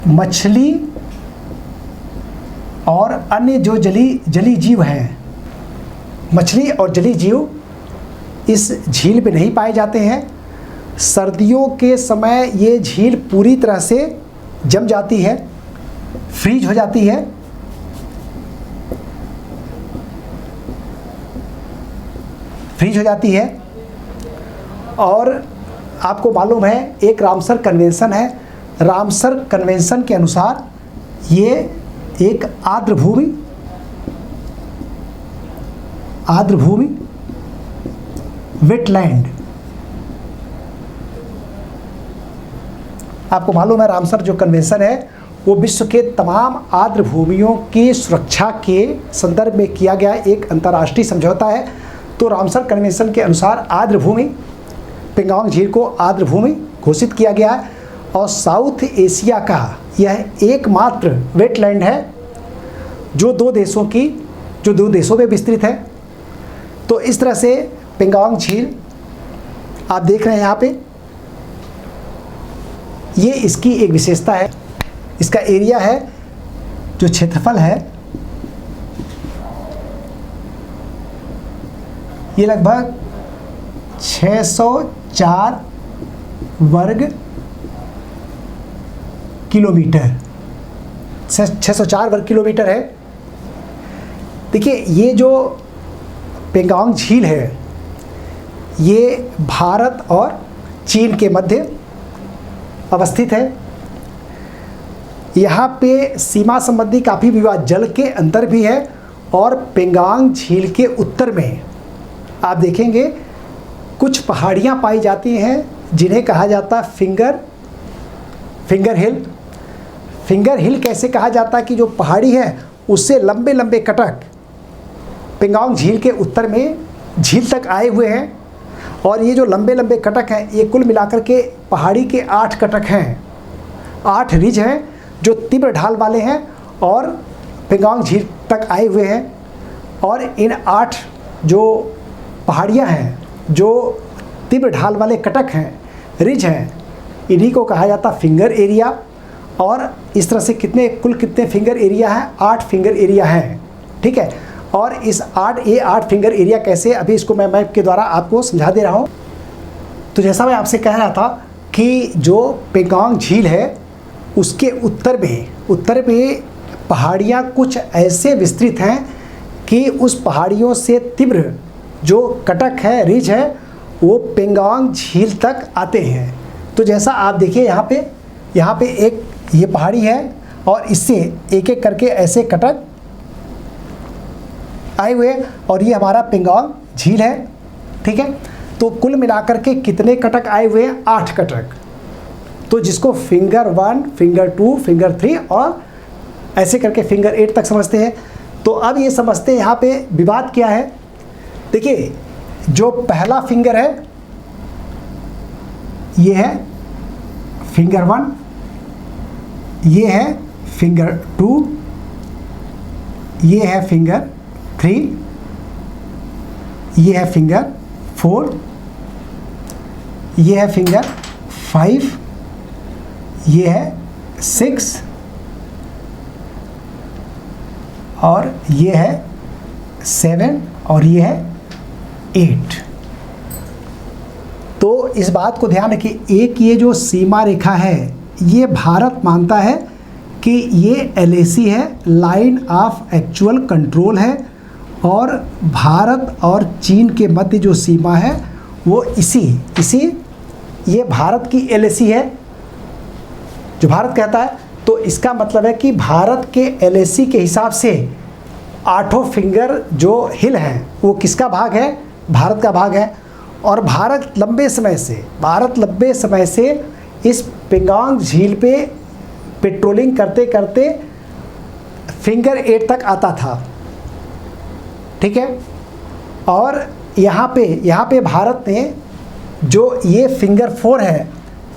मछली और अन्य जो जली जीव हैं, मछली और जली जीव इस झील पे नहीं पाए जाते हैं। सर्दियों के समय ये झील पूरी तरह से जम जाती है, फ्रीज हो जाती है। और आपको मालूम है एक रामसर कन्वेंशन है। रामसर कन्वेंशन के अनुसार ये एक आर्द्रभूमि वेटलैंड, आपको मालूम है रामसर जो कन्वेंशन है वो विश्व के तमाम आर्द्र भूमियों की सुरक्षा के संदर्भ में किया गया एक अंतर्राष्ट्रीय समझौता है। तो रामसर कन्वेंशन के अनुसार आर्द्र भूमि, पेंगोंग झील को आर्द्र भूमि घोषित किया गया है और साउथ एशिया का यह एकमात्र वेटलैंड है जो दो देशों में विस्तृत है। तो इस तरह से पेंगोंग झील आप देख रहे हैं यहाँ पे, ये इसकी एक विशेषता है। इसका एरिया है, जो क्षेत्रफल है, ये लगभग 604 वर्ग किलोमीटर, 604 वर्ग किलोमीटर है। देखिए ये जो पेंगोंग झील है ये भारत और चीन के मध्य अवस्थित है। यहाँ पे सीमा संबंधी काफ़ी विवाद जल के अंदर भी है और पेंगोंग झील के उत्तर में आप देखेंगे कुछ पहाड़ियाँ पाई जाती हैं जिन्हें कहा जाता है फिंगर हिल। फिंगर हिल कैसे कहा जाता है कि जो पहाड़ी है उससे लंबे लंबे कटक पेंगोंग झील के उत्तर में झील तक आए हुए हैं और ये जो लंबे लंबे कटक हैं ये कुल मिलाकर के पहाड़ी के 8 कटक हैं, 8 रिज हैं जो तीव्र ढाल वाले हैं और पेंगोंग झील तक आए हुए हैं। और इन 8 जो पहाड़ियाँ हैं जो तीव्र ढाल वाले कटक हैं, रिज हैं, इन्हीं को कहा जाता फिंगर एरिया। और इस तरह से कुल कितने फिंगर एरिया हैं? 8 फिंगर एरिया हैं, ठीक है। और इस 8 फिंगर एरिया कैसे, अभी इसको मैं मैप के द्वारा आपको समझा दे रहा हूँ। तो जैसा मैं आपसे कह रहा था कि जो पेंगोंग झील है उसके उत्तर में पहाड़ियाँ कुछ ऐसे विस्तृत हैं कि उस पहाड़ियों से तीव्र जो कटक है, रिज है, वो पेंगोंग झील तक आते हैं। तो जैसा आप देखिए यहाँ पे एक ये पहाड़ी है और इससे एक एक करके ऐसे कटक आए हुए और ये हमारा पेंगोंग झील है, ठीक है। तो कुल मिलाकर के कितने कटक आए हुए हैं? 8 कटक। तो जिसको फिंगर 1, फिंगर 2, फिंगर 3 और ऐसे करके फिंगर 8 तक समझते हैं। तो अब ये समझते हैं यहाँ पे विवाद क्या है। देखिए जो पहला फिंगर है ये है फिंगर 1, ये है फिंगर 2, ये है फिंगर 3, ये है फिंगर 4, ये है फिंगर 5, ये है 6 और ये है 7 और ये है 8। तो इस बात को ध्यान रखिए, एक ये जो सीमा रेखा है ये भारत मानता है कि ये LAC है, लाइन ऑफ एक्चुअल कंट्रोल है, और भारत और चीन के मध्य जो सीमा है वो इसी ये भारत की LAC है जो भारत कहता है। तो इसका मतलब है कि भारत के LAC के हिसाब से 8 फिंगर जो हिल हैं वो किसका भाग है? भारत का भाग है। और भारत लंबे समय से इस पेंगोंग झील पे पेट्रोलिंग करते करते फिंगर 8 तक आता था, ठीक है। और यहाँ पे भारत ने जो ये फिंगर 4 है,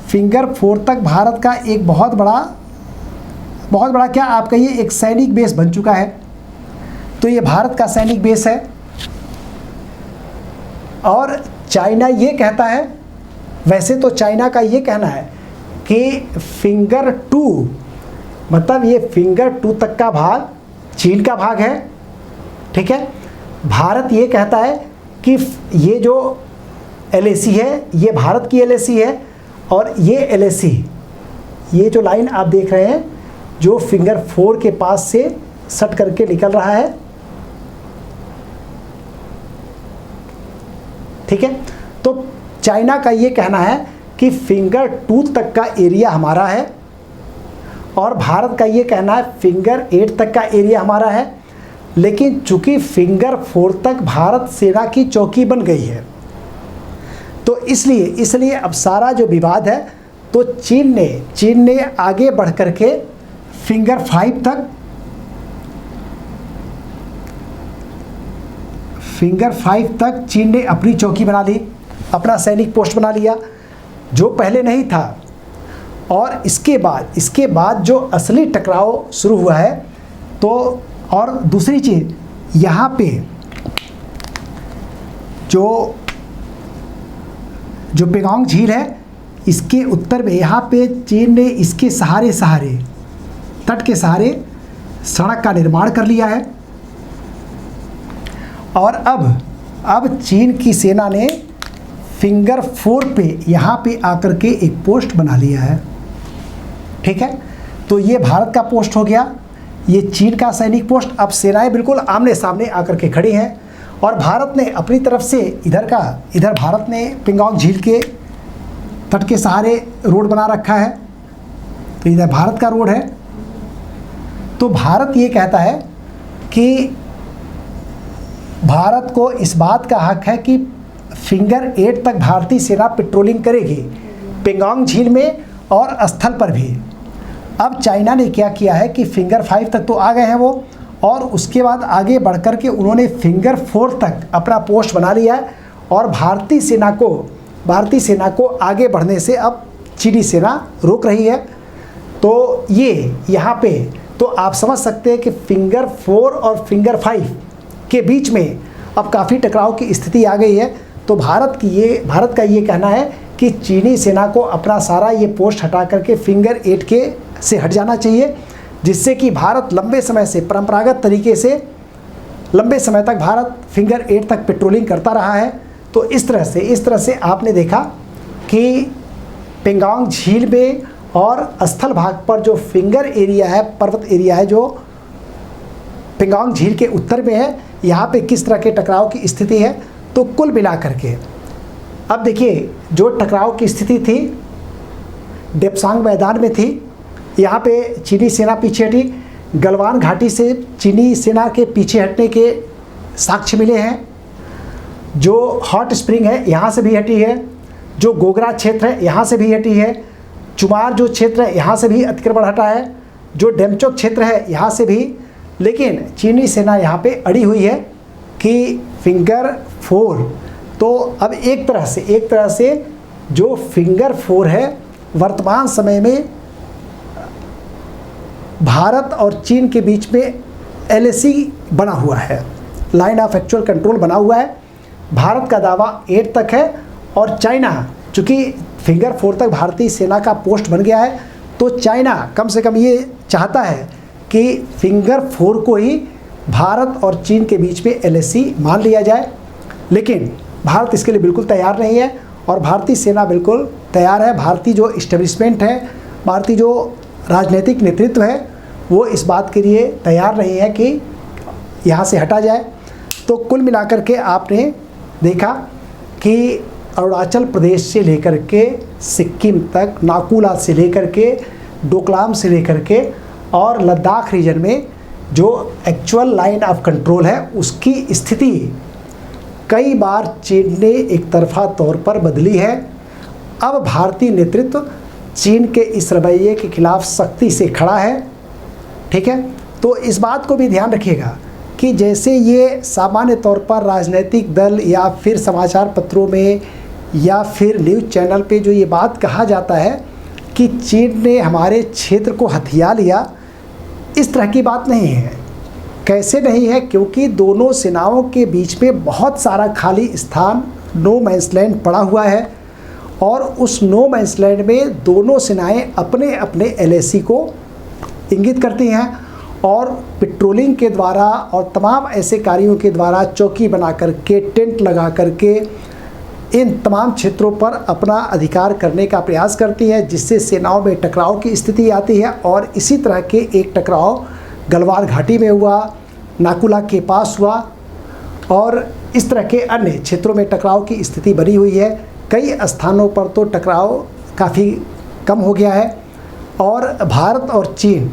फिंगर 4 तक भारत का एक बहुत बड़ा क्या आप कहिए एक सैनिक बेस बन चुका है। तो ये भारत का सैनिक बेस है। और चाइना ये कहता है, वैसे तो चाइना का ये कहना है कि फिंगर 2 मतलब ये फिंगर 2 तक का भाग चीन का भाग है, ठीक है। भारत ये कहता है कि ये जो LAC है ये भारत की LAC है और ये LAC, ये जो लाइन आप देख रहे हैं जो फिंगर 4 के पास से सट करके निकल रहा है, ठीक है। तो चाइना का ये कहना है कि कि फिंगर 2 तक का एरिया हमारा है और भारत का ये कहना है फिंगर 8 तक का एरिया हमारा है, लेकिन चूंकि फिंगर 4 तक भारत सेना की चौकी बन गई है, तो इसलिए अब सारा जो विवाद है, तो चीन ने आगे बढ़ करके फिंगर 5 तक चीन ने अपनी चौकी बना ली, अपना सैनिक पोस्ट बना लिया, जो पहले नहीं था। और इसके बाद जो असली टकराव शुरू हुआ है, तो और दूसरी चीज़ यहाँ पे जो पेंगोंग झील है, इसके उत्तर में यहाँ पे चीन ने इसके सहारे तट के सहारे सड़क का निर्माण कर लिया है। और अब चीन की सेना ने फिंगर 4 पे यहाँ पे आकर के एक पोस्ट बना लिया है। ठीक है, तो ये भारत का पोस्ट हो गया, ये चीन का सैनिक पोस्ट। अब सेनाएं बिल्कुल आमने सामने आकर के खड़ी हैं और भारत ने अपनी तरफ से इधर भारत ने पेंगोंग झील के तट के सहारे रोड बना रखा है, तो इधर भारत का रोड है। तो भारत ये कहता है कि भारत को इस बात का हक है कि फिंगर 8 तक भारतीय सेना पेट्रोलिंग करेगी, पेंगोंग झील में और स्थल पर भी। अब चाइना ने क्या किया है कि फिंगर 5 तक तो आ गए हैं वो, और उसके बाद आगे बढ़कर के उन्होंने फिंगर 4 तक अपना पोस्ट बना लिया है और भारतीय सेना को आगे बढ़ने से अब चीनी सेना रोक रही है। तो ये यहाँ पे तो आप समझ सकते हैं कि फिंगर 4 और फिंगर 5 के बीच में अब काफ़ी टकराव की स्थिति आ गई है। तो भारत का ये कहना है कि चीनी सेना को अपना सारा ये पोस्ट हटा करके फिंगर 8 से हट जाना चाहिए, जिससे कि भारत लंबे समय से परंपरागत तरीके से लंबे समय तक भारत फिंगर 8 तक पेट्रोलिंग करता रहा है। तो इस तरह से आपने देखा कि पेंगोंग झील में और स्थल भाग पर जो फिंगर एरिया है, पर्वत एरिया है जो पेंगोंग झील के उत्तर में है, यहाँ पे किस तरह के टकराव की स्थिति है। तो कुल मिलाकर के अब देखिए, जो टकराव की स्थिति थी डेप्सांग मैदान में थी, यहाँ पे चीनी सेना पीछे हटी, गलवान घाटी से चीनी सेना के पीछे हटने के साक्ष्य मिले हैं। जो हॉट स्प्रिंग है यहाँ से भी हटी है, जो गोगरा क्षेत्र है यहाँ से भी हटी है, चुमार जो क्षेत्र है यहाँ से भी अतिक्रमण हटा है, जो डेमचोक क्षेत्र है यहाँ से भी। लेकिन चीनी सेना यहाँ पे अड़ी हुई है कि फिंगर 4, तो अब एक तरह से जो फिंगर 4 है वर्तमान समय में भारत और चीन के बीच में LAC बना हुआ है, लाइन ऑफ एक्चुअल कंट्रोल बना हुआ है। भारत का दावा 8 तक है और चाइना, चूँकि फिंगर 4 तक भारतीय सेना का पोस्ट बन गया है, तो चाइना कम से कम ये चाहता है कि फिंगर 4 को ही भारत और चीन के बीच में LAC मान लिया जाए। लेकिन भारत इसके लिए बिल्कुल तैयार नहीं है और भारतीय सेना बिल्कुल तैयार है। भारतीय जो इस्टेब्लिशमेंट है, भारतीय जो राजनीतिक नेतृत्व है, वो इस बात के लिए तैयार नहीं है कि यहाँ से हटा जाए। तो कुल मिलाकर के आपने देखा कि अरुणाचल प्रदेश से लेकर के सिक्किम तक, नाकुला से लेकर के डोकलाम से लेकर के और लद्दाख रीजन में जो एक्चुअल लाइन ऑफ कंट्रोल है, उसकी स्थिति कई बार चीन ने एक तरफा तौर पर बदली है। अब भारतीय नेतृत्व चीन के इस रवैये के खिलाफ सख्ती से खड़ा है। ठीक है, तो इस बात को भी ध्यान रखिएगा कि जैसे ये सामान्य तौर पर राजनीतिक दल या फिर समाचार पत्रों में या फिर न्यूज़ चैनल पे जो ये बात कहा जाता है कि चीन ने हमारे क्षेत्र को हथिया लिया, इस तरह की बात नहीं है। कैसे नहीं है? क्योंकि दोनों सेनाओं के बीच में बहुत सारा खाली स्थान, नो मैंस लैंड पड़ा हुआ है और उस नो मैंस लैंड में दोनों सेनाएं अपने अपने LAC को इंगित करती हैं और पेट्रोलिंग के द्वारा और तमाम ऐसे कार्यों के द्वारा चौकी बना करके, टेंट लगा करके इन तमाम क्षेत्रों पर अपना अधिकार करने का प्रयास करती है, जिससे सेनाओं में टकराव की स्थिति आती है। और इसी तरह के एक टकराव गलवान घाटी में हुआ, नाकुला के पास हुआ और इस तरह के अन्य क्षेत्रों में टकराव की स्थिति बनी हुई है, कई स्थानों पर तो टकराव काफ़ी कम हो गया है और भारत और चीन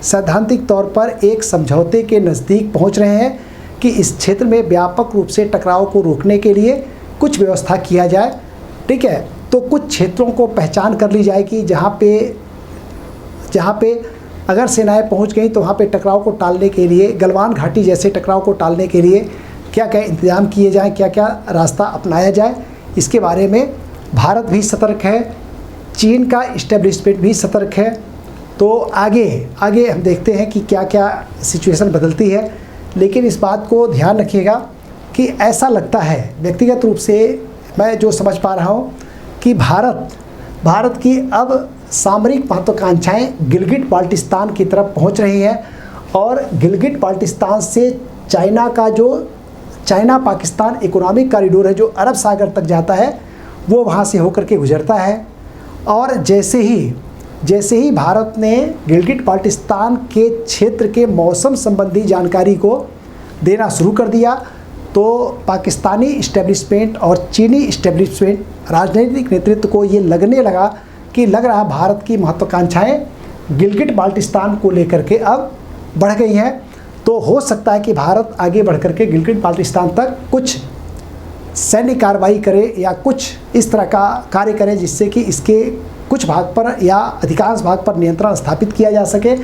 सैद्धांतिक तौर पर एक समझौते के नज़दीक पहुंच रहे हैं कि इस क्षेत्र में व्यापक रूप से टकराव को रोकने के लिए कुछ व्यवस्था किया जाए। ठीक है, तो कुछ क्षेत्रों को पहचान कर ली जाएगी जहाँ पे अगर सेनाएं पहुँच गई तो वहाँ पे टकराव को टालने के लिए, गलवान घाटी जैसे टकराव को टालने के लिए क्या क्या इंतजाम किए जाएँ, क्या क्या रास्ता अपनाया जाए, इसके बारे में भारत भी सतर्क है, चीन का इस्टेब्लिशमेंट भी सतर्क है। तो आगे हम देखते हैं कि क्या क्या सिचुएशन बदलती है। लेकिन इस बात को ध्यान रखिएगा कि ऐसा लगता है, व्यक्तिगत रूप से मैं जो समझ पा रहा हूँ कि भारत की अब सामरिक महत्वाकांक्षाएँ गिलगिट बाल्टिस्तान की तरफ पहुँच रही हैं और गिलगिट बाल्टिस्तान से चाइना पाकिस्तान इकोनॉमिक कॉरिडोर है जो अरब सागर तक जाता है, वो वहाँ से होकर के गुजरता है। और जैसे ही भारत ने गिलगिट बाल्टिस्तान के क्षेत्र के मौसम संबंधी जानकारी को देना शुरू कर दिया तो पाकिस्तानी इस्टेब्लिशमेंट और चीनी इस्टेब्लिशमेंट राजनीतिक नेतृत्व को ये लगने लगा कि लग रहा भारत की महत्वाकांक्षाएँ गिलगिट बाल्टिस्तान को लेकर के अब बढ़ गई हैं। तो हो सकता है कि भारत आगे बढ़ कर के गिलगिट बाल्टिस्तान तक कुछ सैन्य कार्रवाई करे या कुछ इस तरह का कार्य करे जिससे कि इसके कुछ भाग पर या अधिकांश भाग पर नियंत्रण स्थापित किया जा सके।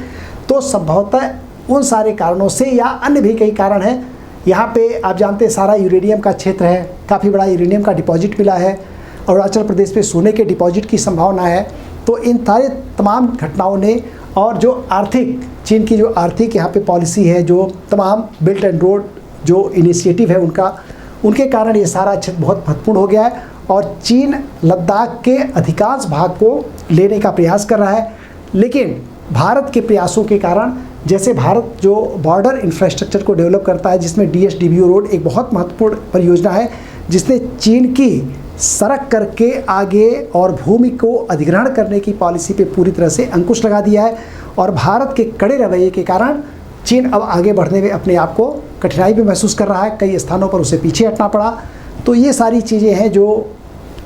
तो संभवतः उन सारे कारणों से या अन्य भी कई कारण हैं। यहाँ पे आप जानते हैं सारा यूरेनियम का क्षेत्र है, काफ़ी बड़ा यूरेनियम का डिपॉजिट मिला है, अरुणाचल प्रदेश में सोने के डिपॉजिट की संभावना है। तो इन सारे तमाम घटनाओं ने और जो चीन की जो आर्थिक यहाँ पे पॉलिसी है, जो तमाम बेल्ट एंड रोड जो इनिशिएटिव है उनके कारण ये सारा क्षेत्र बहुत महत्वपूर्ण हो गया है और चीन लद्दाख के अधिकांश भाग को लेने का प्रयास कर रहा है। लेकिन भारत के प्रयासों के कारण, जैसे भारत जो बॉर्डर इंफ्रास्ट्रक्चर को डेवलप करता है जिसमें DSWO रोड एक बहुत महत्वपूर्ण परियोजना है जिसने चीन की सड़क करके आगे और भूमि को अधिग्रहण करने की पॉलिसी पे पूरी तरह से अंकुश लगा दिया है और भारत के कड़े रवैये के कारण चीन अब आगे बढ़ने में अपने आप को कठिनाई भी महसूस कर रहा है, कई स्थानों पर उसे पीछे हटना पड़ा। तो ये सारी चीज़ें हैं जो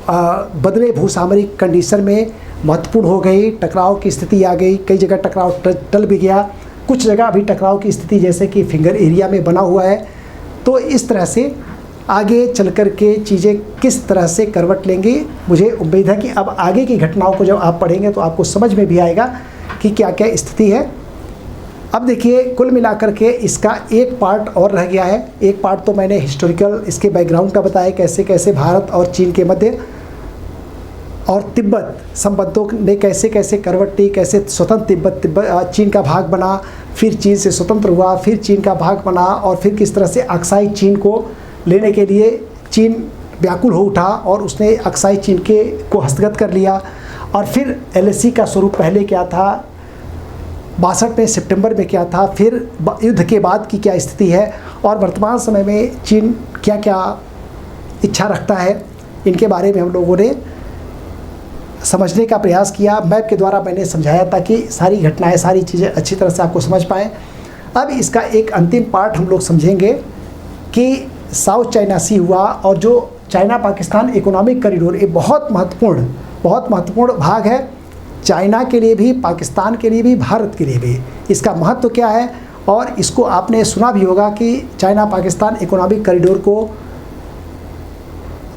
बदले भूसामरिक कंडीशन में महत्वपूर्ण हो गई, टकराव की स्थिति आ गई, कई जगह टकराव टल भी गया, कुछ जगह अभी टकराव की स्थिति जैसे कि फिंगर एरिया में बना हुआ है। तो इस तरह से आगे चल कर के चीज़ें किस तरह से करवट लेंगी, मुझे उम्मीद है कि अब आगे की घटनाओं को जब आप पढ़ेंगे तो आपको समझ में भी आएगा कि क्या क्या स्थिति है। अब देखिए, कुल मिलाकर के इसका एक पार्ट और रह गया है। एक पार्ट तो मैंने हिस्टोरिकल इसके बैकग्राउंड का बताया, कैसे कैसे भारत और चीन के मध्य और तिब्बत संबंधों ने कैसे कैसे करवट ली, कैसे स्वतंत्र तिब्बत चीन का भाग बना, फिर चीन से स्वतंत्र हुआ, फिर चीन का भाग बना और फिर किस तरह से अक्साई चीन को लेने के लिए चीन व्याकुल हो उठा और उसने अक्साई चीन को हस्तगत कर लिया। और फिर LAC का स्वरूप पहले क्या था, 62 में सितंबर में क्या था, फिर युद्ध के बाद की क्या स्थिति है और वर्तमान समय में चीन क्या क्या इच्छा रखता है, इनके बारे में हम लोगों ने समझने का प्रयास किया। मैप के द्वारा मैंने समझाया ताकि सारी घटनाएं, सारी चीज़ें अच्छी तरह से आपको समझ पाएँ। अब इसका एक अंतिम पार्ट हम लोग समझेंगे कि साउथ चाइना सी हुआ और जो चाइना पाकिस्तान इकोनॉमिक कॉरिडोर, ये बहुत महत्वपूर्ण भाग है, चाइना के लिए भी, पाकिस्तान के लिए भी, भारत के लिए भी। इसका महत्व क्या है और इसको आपने सुना भी होगा कि चाइना पाकिस्तान इकोनॉमिक कॉरिडोर को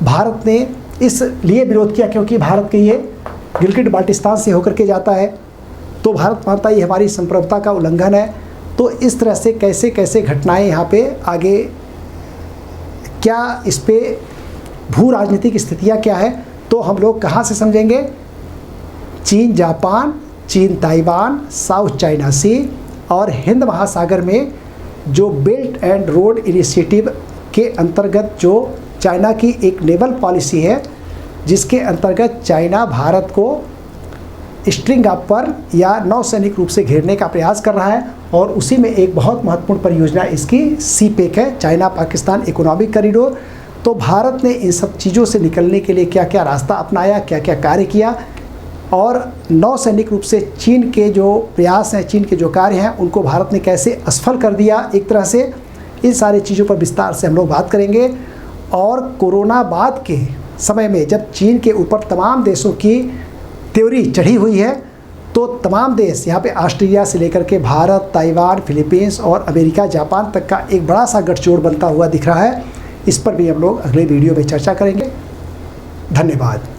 भारत ने इसलिए विरोध किया क्योंकि भारत के ये गिलगिट बाल्टिस्तान से होकर के जाता है, तो भारत मानता है ये हमारी संप्रभुता का उल्लंघन है। तो इस तरह से कैसे कैसे घटनाएं यहाँ पे आगे, क्या इस पे भू राजनीतिक स्थितियाँ क्या है, तो हम लोग कहाँ से समझेंगे, चीन जापान, चीन ताइवान, साउथ चाइना सी और हिंद महासागर में जो बेल्ट एंड रोड इनिशिएटिव के अंतर्गत जो चाइना की एक नेवल पॉलिसी है, जिसके अंतर्गत चाइना भारत को स्ट्रिंग अप पर या नौसैनिक रूप से घेरने का प्रयास कर रहा है और उसी में एक बहुत महत्वपूर्ण परियोजना इसकी CPEC है, चाइना पाकिस्तान इकोनॉमिक कॉरिडोर। तो भारत ने इन सब चीज़ों से निकलने के लिए क्या क्या रास्ता अपनाया, क्या क्या कार्य किया और नौसैनिक रूप से चीन के जो प्रयास हैं, चीन के जो कार्य हैं, उनको भारत ने कैसे असफल कर दिया एक तरह से। इन सारी चीज़ों पर विस्तार से हम लोग बात करेंगे और कोरोना बाद के समय में जब चीन के ऊपर तमाम देशों की त्योरी चढ़ी हुई है, तो तमाम देश यहाँ पे ऑस्ट्रेलिया से लेकर के भारत, ताइवान, फिलीपींस और अमेरिका, जापान तक का एक बड़ा सा गठजोड़ बनता हुआ दिख रहा है। इस पर भी हम लोग अगले वीडियो में चर्चा करेंगे। धन्यवाद।